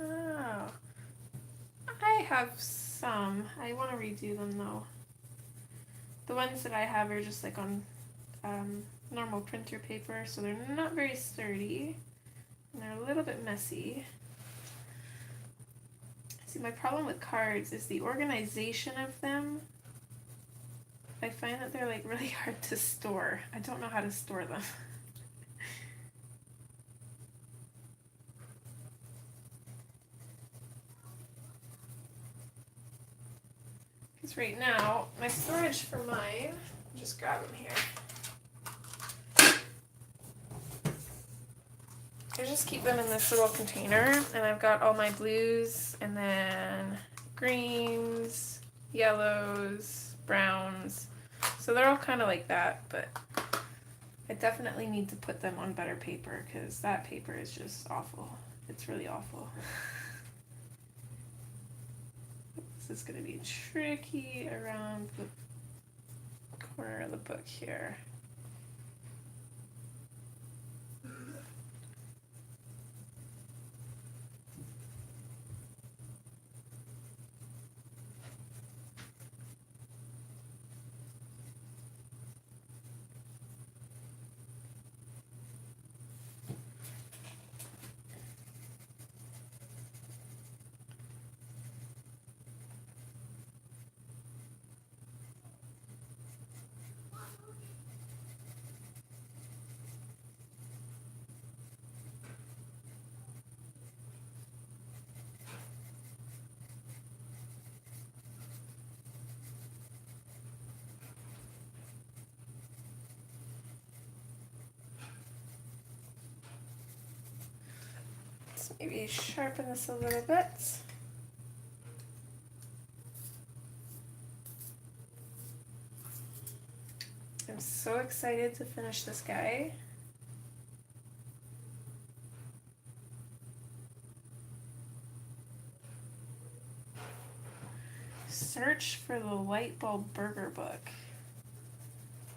[SPEAKER 1] Oh, I have some. I want to redo them though. The ones that I have are just like on normal printer paper, so they're not very sturdy and they're a little bit messy. See, my problem with cards is the organization of them. I find that they're like really hard to store. I don't know how to store them. Because right now, my storage for mine, just grab them here. I just keep them in this little container, and I've got all my blues, and then greens, yellows, browns. So they're all kind of like that, but I definitely need to put them on better paper, because that paper is just awful. It's really awful. This is going to be tricky around the corner of the book here. Let's maybe sharpen this a little bit. I'm so excited to finish this guy. Search for the light bulb burger book.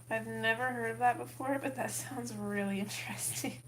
[SPEAKER 1] I've never heard of that before, but that sounds really interesting.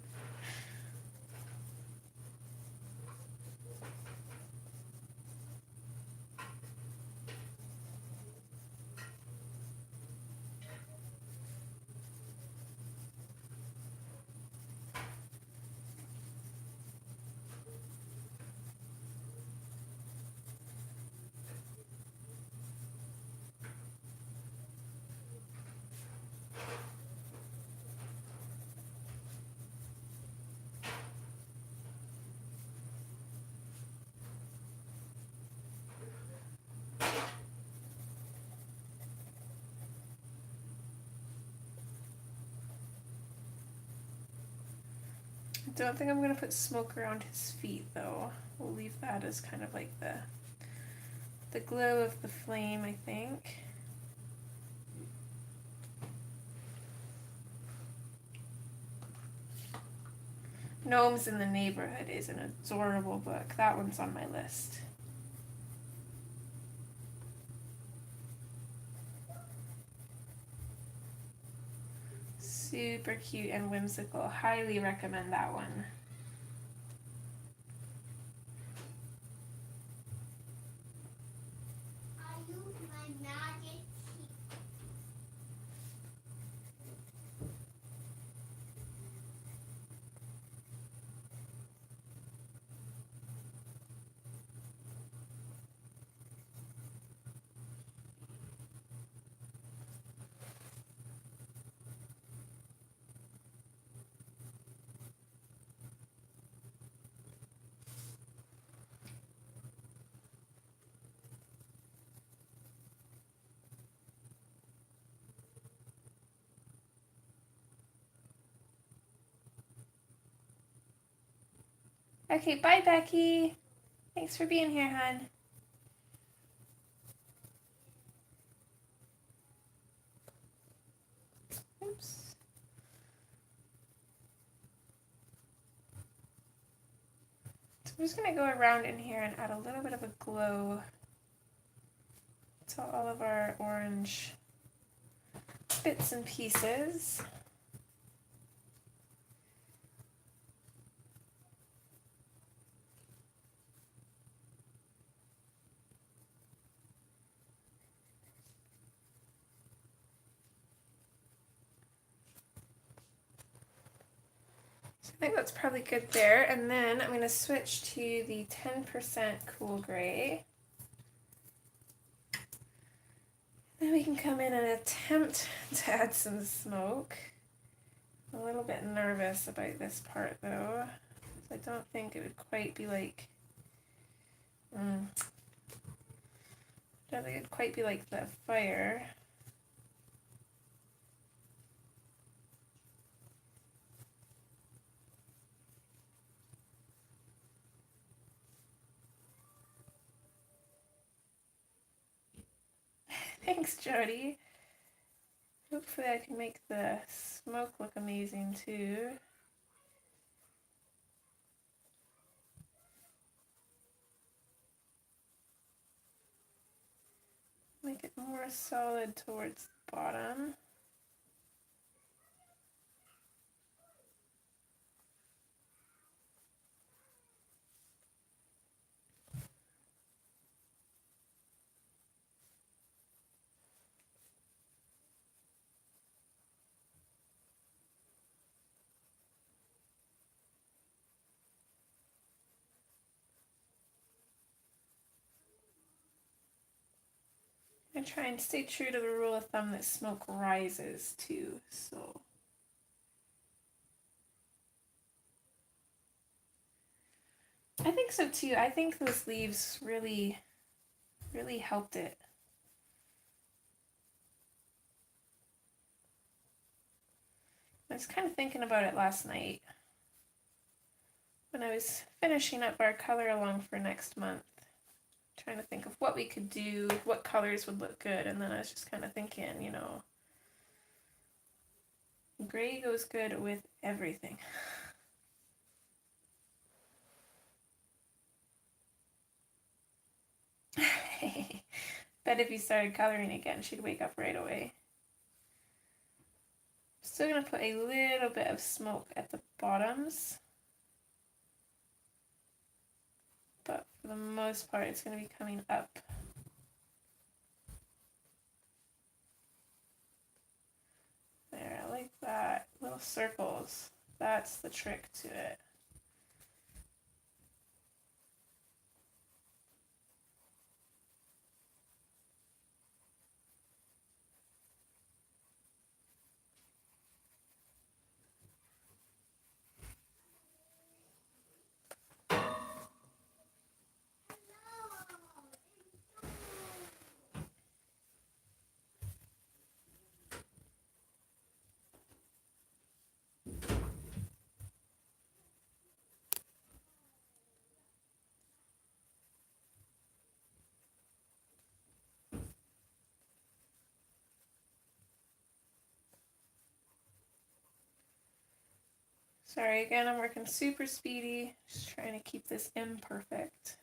[SPEAKER 1] I don't think I'm going to put smoke around his feet though. We'll leave that as kind of like the glow of the flame, I think. Gnomes in the Neighborhood is an adorable book. That one's on my list. Super cute and whimsical. Highly recommend that one.
[SPEAKER 2] I use my magic key.
[SPEAKER 1] Okay, bye, Becky. Thanks for being here, hon. Oops. So I'm just going to go around in here and add a little bit of a glow to all of our orange bits and pieces. So I think that's probably good there. And then I'm going to switch to the 10% Cool Gray. Then we can come in and attempt to add some smoke. I'm a little bit nervous about this part though. I don't think it would quite be like, I don't think it would quite be like the fire. Thanks, Jody. Hopefully I can make the smoke look amazing too. Make it more solid towards the bottom. I try and stay true to the rule of thumb that smoke rises too, so. I think so too. I think those leaves really, really helped it. I was kind of thinking about it last night when I was finishing up our color along for next month. Trying to think of what we could do, what colors would look good, and then I was just kind of thinking, you know, gray goes good with everything. Bet if you started coloring again, she'd wake up right away. Still gonna put a little bit of smoke at the bottoms, but for the most part, it's gonna be coming up. There, I like that. Little circles. That's the trick to it. Sorry, again, I'm working super speedy, just trying to keep this imperfect.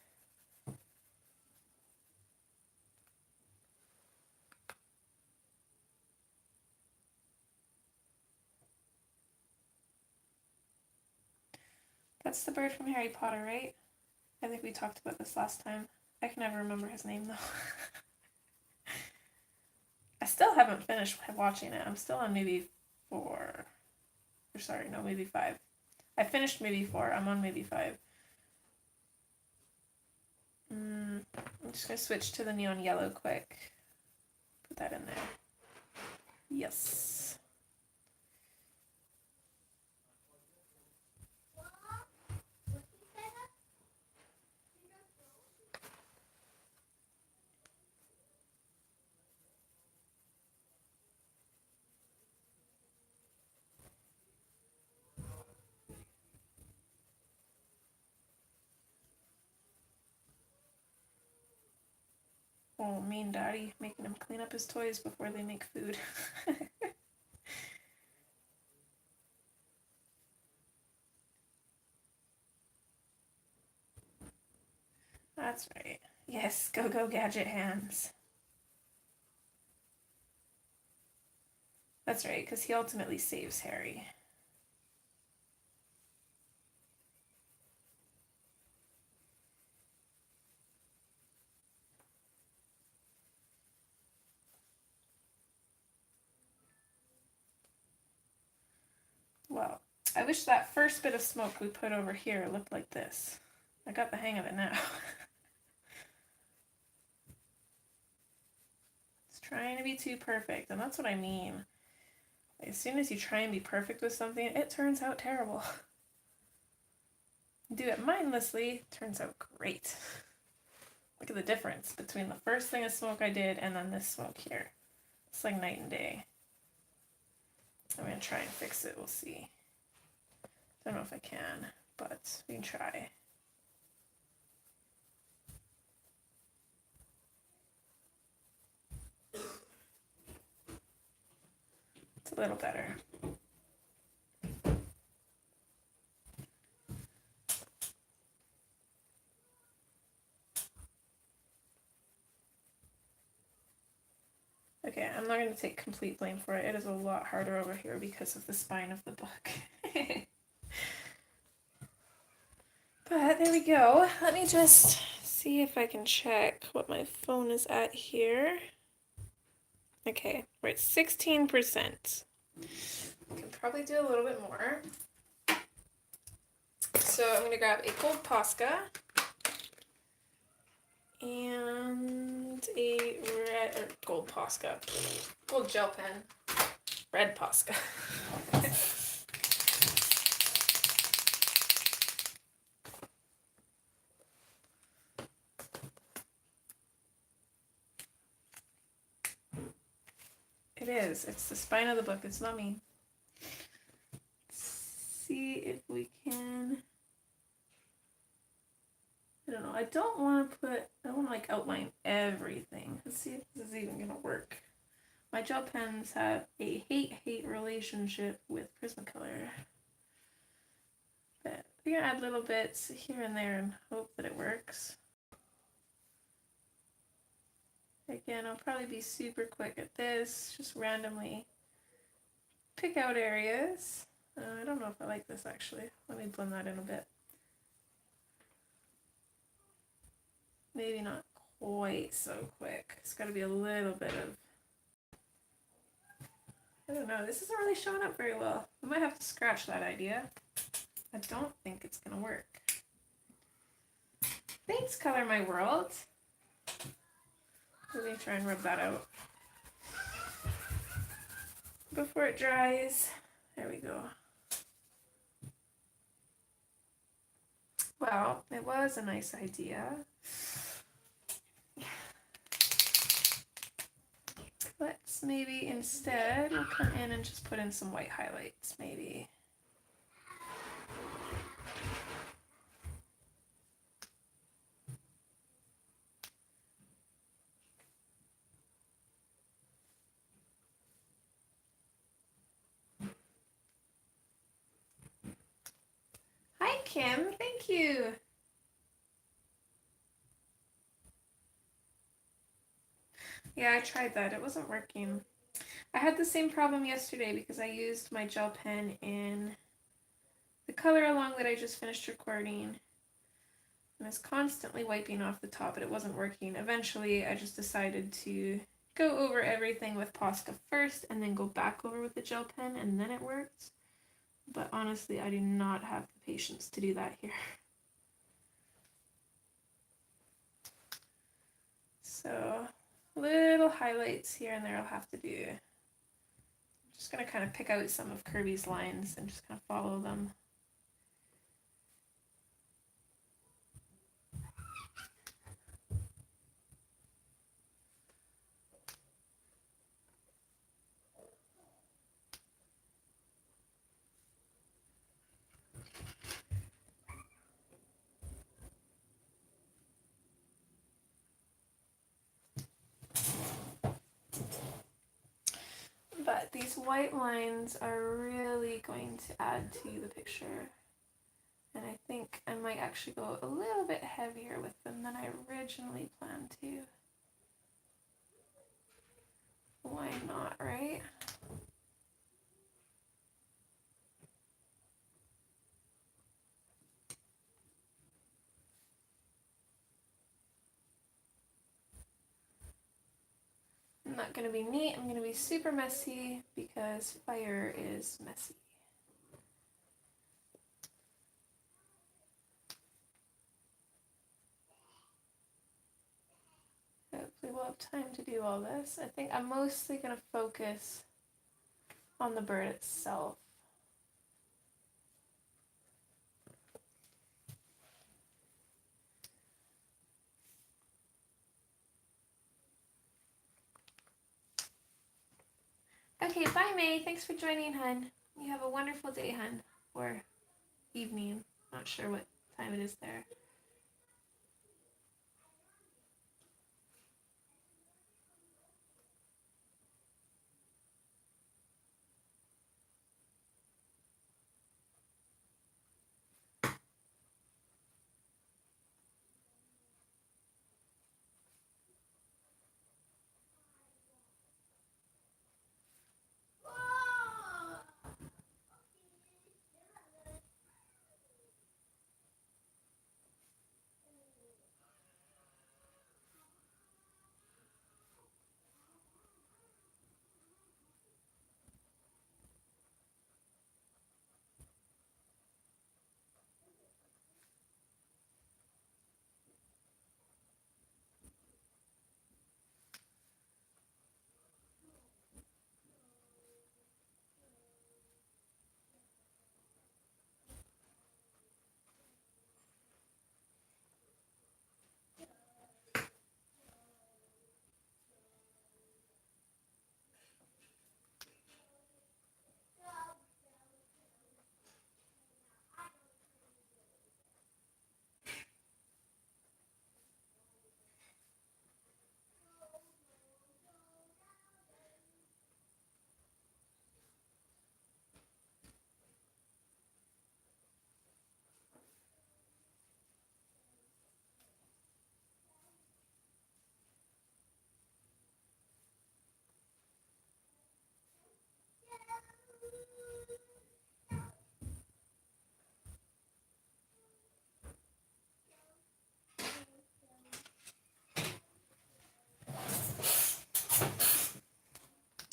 [SPEAKER 1] That's the bird from Harry Potter, right? I think we talked about this last time. I can never remember his name though. I still haven't finished watching it. I'm still on movie 4. Or sorry, no, movie 5. I finished movie 4. I'm on movie 5. I'm just going to switch to the neon yellow quick. Put that in there. Yes. Oh, mean daddy, making him clean up his toys before they make food. That's right. Yes, go gadget hands. That's right, because he ultimately saves Harry. Well, I wish that first bit of smoke we put over here looked like this. I got the hang of it now. It's trying to be too perfect, and that's what I mean. As soon as you try and be perfect with something, it turns out terrible. Do it mindlessly, turns out great. Look at the difference between the first thing of smoke I did and then this smoke here. It's like night and day. I'm going to try and fix it, we'll see. Don't know if I can, but we can try. It's a little better. Okay, I'm not going to take complete blame for it. It is a lot harder over here because of the spine of the book. But there we go. Let me just see if I can check what my phone is at here. Okay, we're at 16%. I can probably do a little bit more. So I'm going to grab a gold Posca and a red, or gold Posca, gold gel pen, red Posca. It is. It's the spine of the book. It's not me. Let's see if we can. I don't know. I don't want to like outline everything. Let's see if this is even going to work. My gel pens have a hate-hate relationship with Prismacolor. But we're going to add little bits here and there and hope that it works. Again, I'll probably be super quick at this, just randomly pick out areas. I don't know if I like this actually. Let me blend that in a bit. Maybe not quite so quick. It's got to be a little bit of, I don't know, this isn't really showing up very well. I might have to scratch that idea. I don't think it's going to work. Thanks, Color My World. Let me try and rub that out before it dries. There we go. Well, it was a nice idea. Let's maybe instead, we'll come in and just put in some white highlights, maybe. Hi, Kim. Thank you. Yeah, I tried that. It wasn't working. I had the same problem yesterday because I used my gel pen in the color along that I just finished recording. And it's constantly wiping off the top, but it wasn't working. Eventually, I just decided to go over everything with Posca first and then go back over with the gel pen, and then it worked. But honestly, I do not have the patience to do that here. So, little highlights here and there I'll have to do. I'm just going to kind of pick out some of Kerby's lines and just kind of follow them. these white lines are really going to add to the picture. And I think I might actually go a little bit heavier with them than I originally planned to. Why not, right? I'm not going to be neat, I'm going to be super messy because fire is messy. Hopefully we'll have time to do all this. I think I'm mostly going to focus on the bird itself. Okay, bye May. Thanks for joining, hun. You have a wonderful day, hun. Or evening. Not sure what time it is there.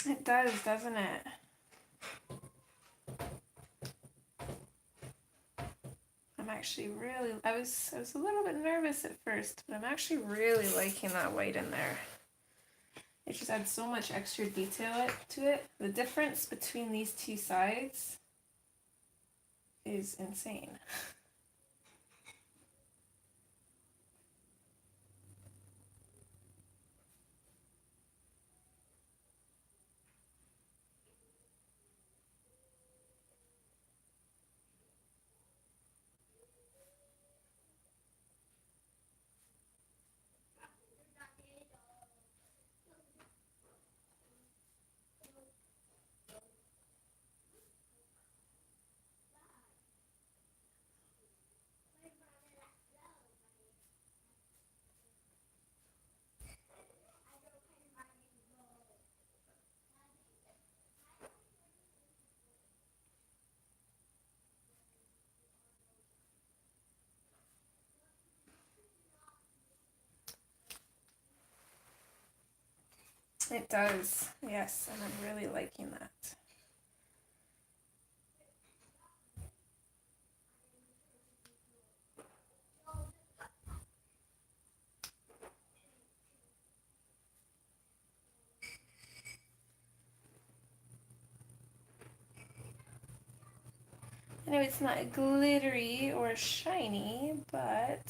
[SPEAKER 1] It does, doesn't it? I'm actually really, I was a little bit nervous at first, but I'm actually really liking that white in there. It just adds so much extra detail to it. The difference between these two sides is insane. It does, yes, and I'm really liking that. I know it's not glittery or shiny, but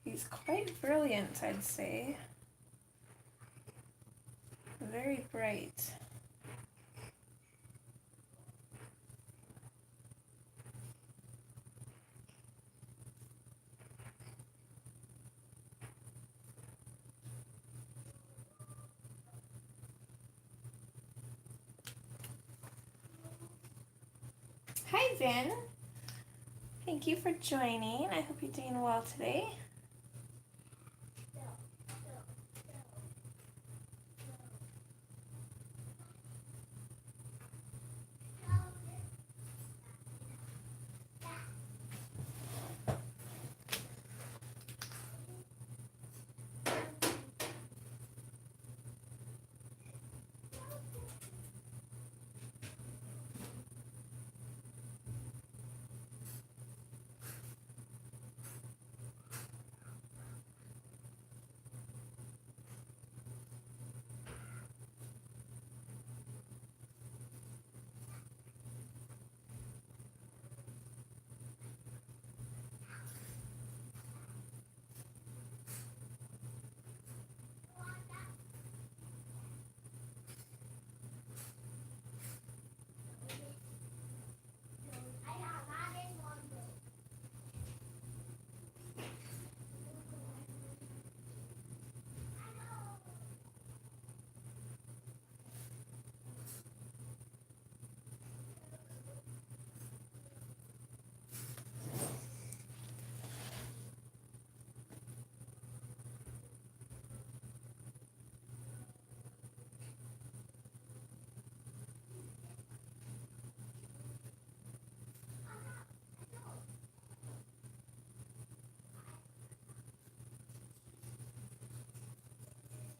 [SPEAKER 1] he's quite brilliant, I'd say. Very bright. Hi, Vin. Thank you for joining. I hope you're doing well today.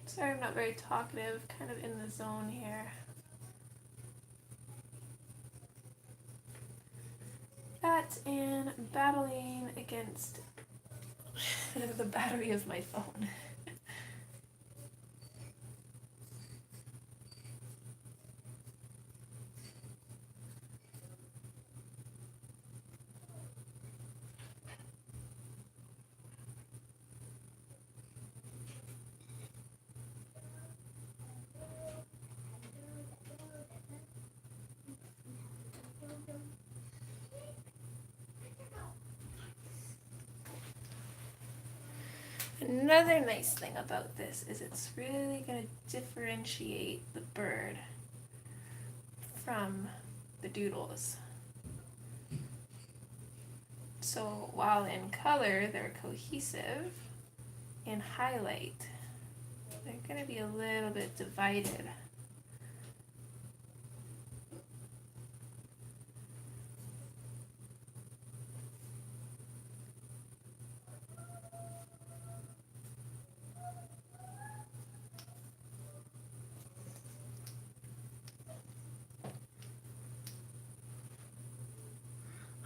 [SPEAKER 1] Sorry, I'm not very talkative, kind of in the zone here. That and battling against the battery of my phone. Another nice thing about this is it's really going to differentiate the bird from the doodles. So while in color they're cohesive, in highlight they're going to be a little bit divided.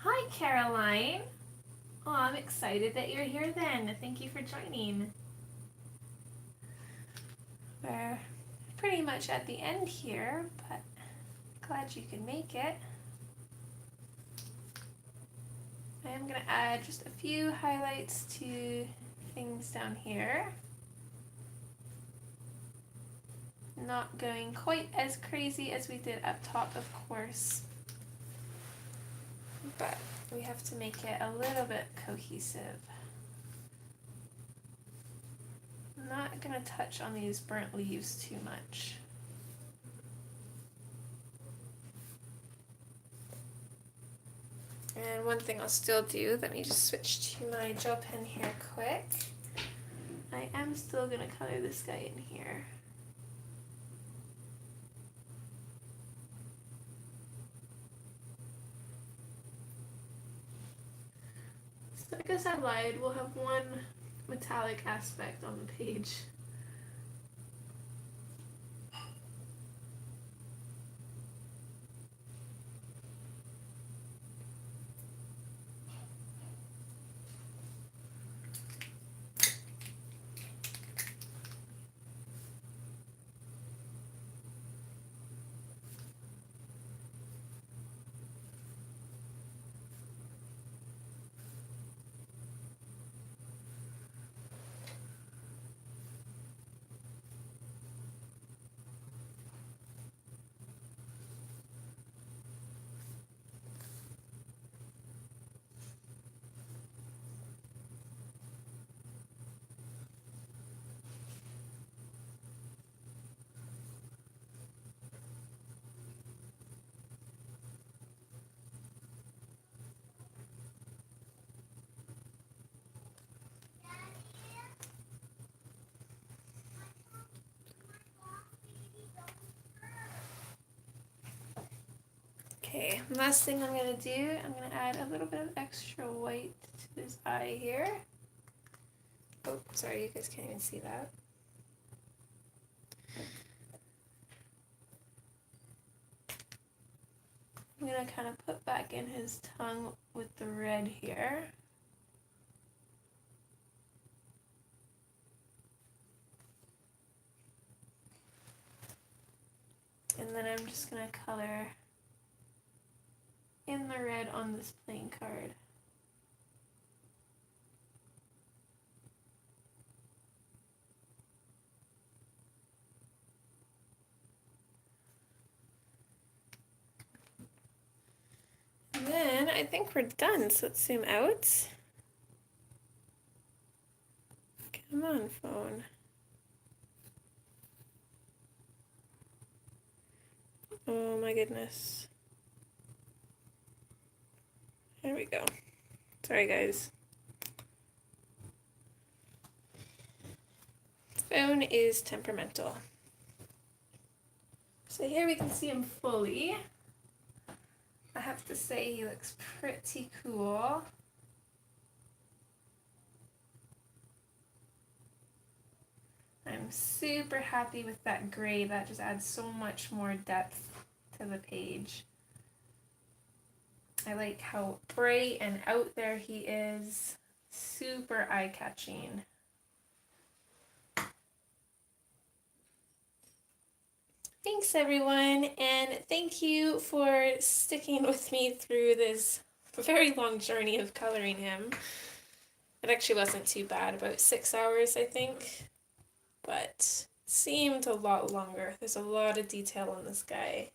[SPEAKER 1] Hi, Caroline. Oh, I'm excited that you're here then. Thank you for joining. We're pretty much at the end here, but glad you could make it. I am going to add just a few highlights to things down here. Not going quite as crazy as we did up top, of course, but we have to make it a little bit cohesive. I'm not going to touch on these burnt leaves too much. And one thing I'll still do, let me just switch to my gel pen here quick. I am still going to color this guy in here. So I guess I lied, we'll have one metallic aspect on the page. Okay, last thing I'm going to do, I'm going to add a little bit of extra white to this eye here. Oh, sorry, you guys can't even see that. I'm going to kind of put back in his tongue with the red here. And then I'm just going to color in the red on this plain card. And then I think we're done, so let's zoom out. Come on, phone. Oh my goodness. There we go. Sorry, guys. Phone is temperamental. So here we can see him fully. I have to say he looks pretty cool. I'm super happy with that gray. That just adds so much more depth to the page. I like how bright and out there he is. Super eye-catching. Thanks everyone, and thank you for sticking with me through this very long journey of coloring him. It actually wasn't too bad, about 6 hours I think, but seemed a lot longer. There's a lot of detail on this guy.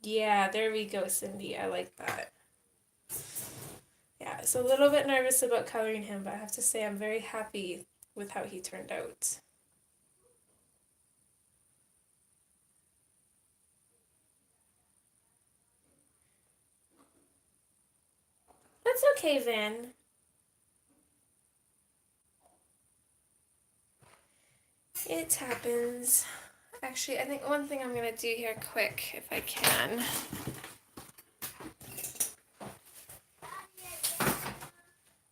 [SPEAKER 1] Yeah, there we go, Cindy. I like that. Yeah, so a little bit nervous about coloring him, but I have to say I'm very happy with how he turned out. That's okay, Vin. It happens. Actually, I think one thing I'm going to do here quick, if I can.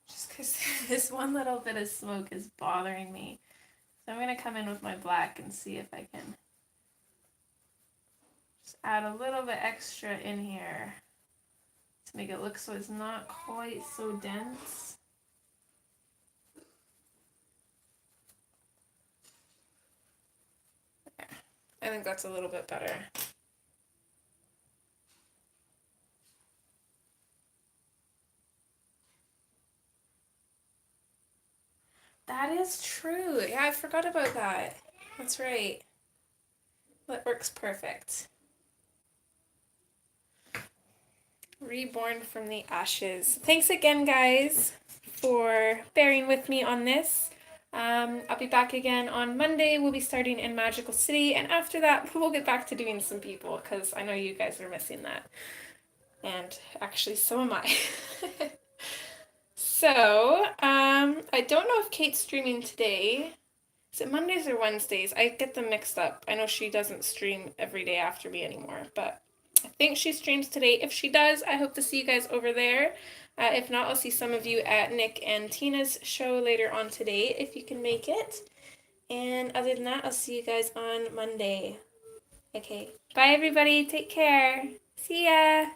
[SPEAKER 1] Just because this one little bit of smoke is bothering me. So I'm going to come in with my black and see if I can just add a little bit extra in here to make it look so it's not quite so dense. There. I think that's a little bit better. That is true. Yeah, I forgot about that. That's right. That works perfect. Reborn from the ashes. Thanks again, guys, for bearing with me on this. I'll be back again on Monday. We'll be starting in Magical City, and after that, we'll get back to doing some people, because I know you guys are missing that. And actually, so am I. So, I don't know if Kate's streaming today. Is it Mondays or Wednesdays? I get them mixed up. I know she doesn't stream every day after me anymore, but I think she streams today. If she does, I hope to see you guys over there. If not, I'll see some of you at Nick and Tina's show later on today, if you can make it. And other than that, I'll see you guys on Monday. Okay, bye everybody. Take care. See ya.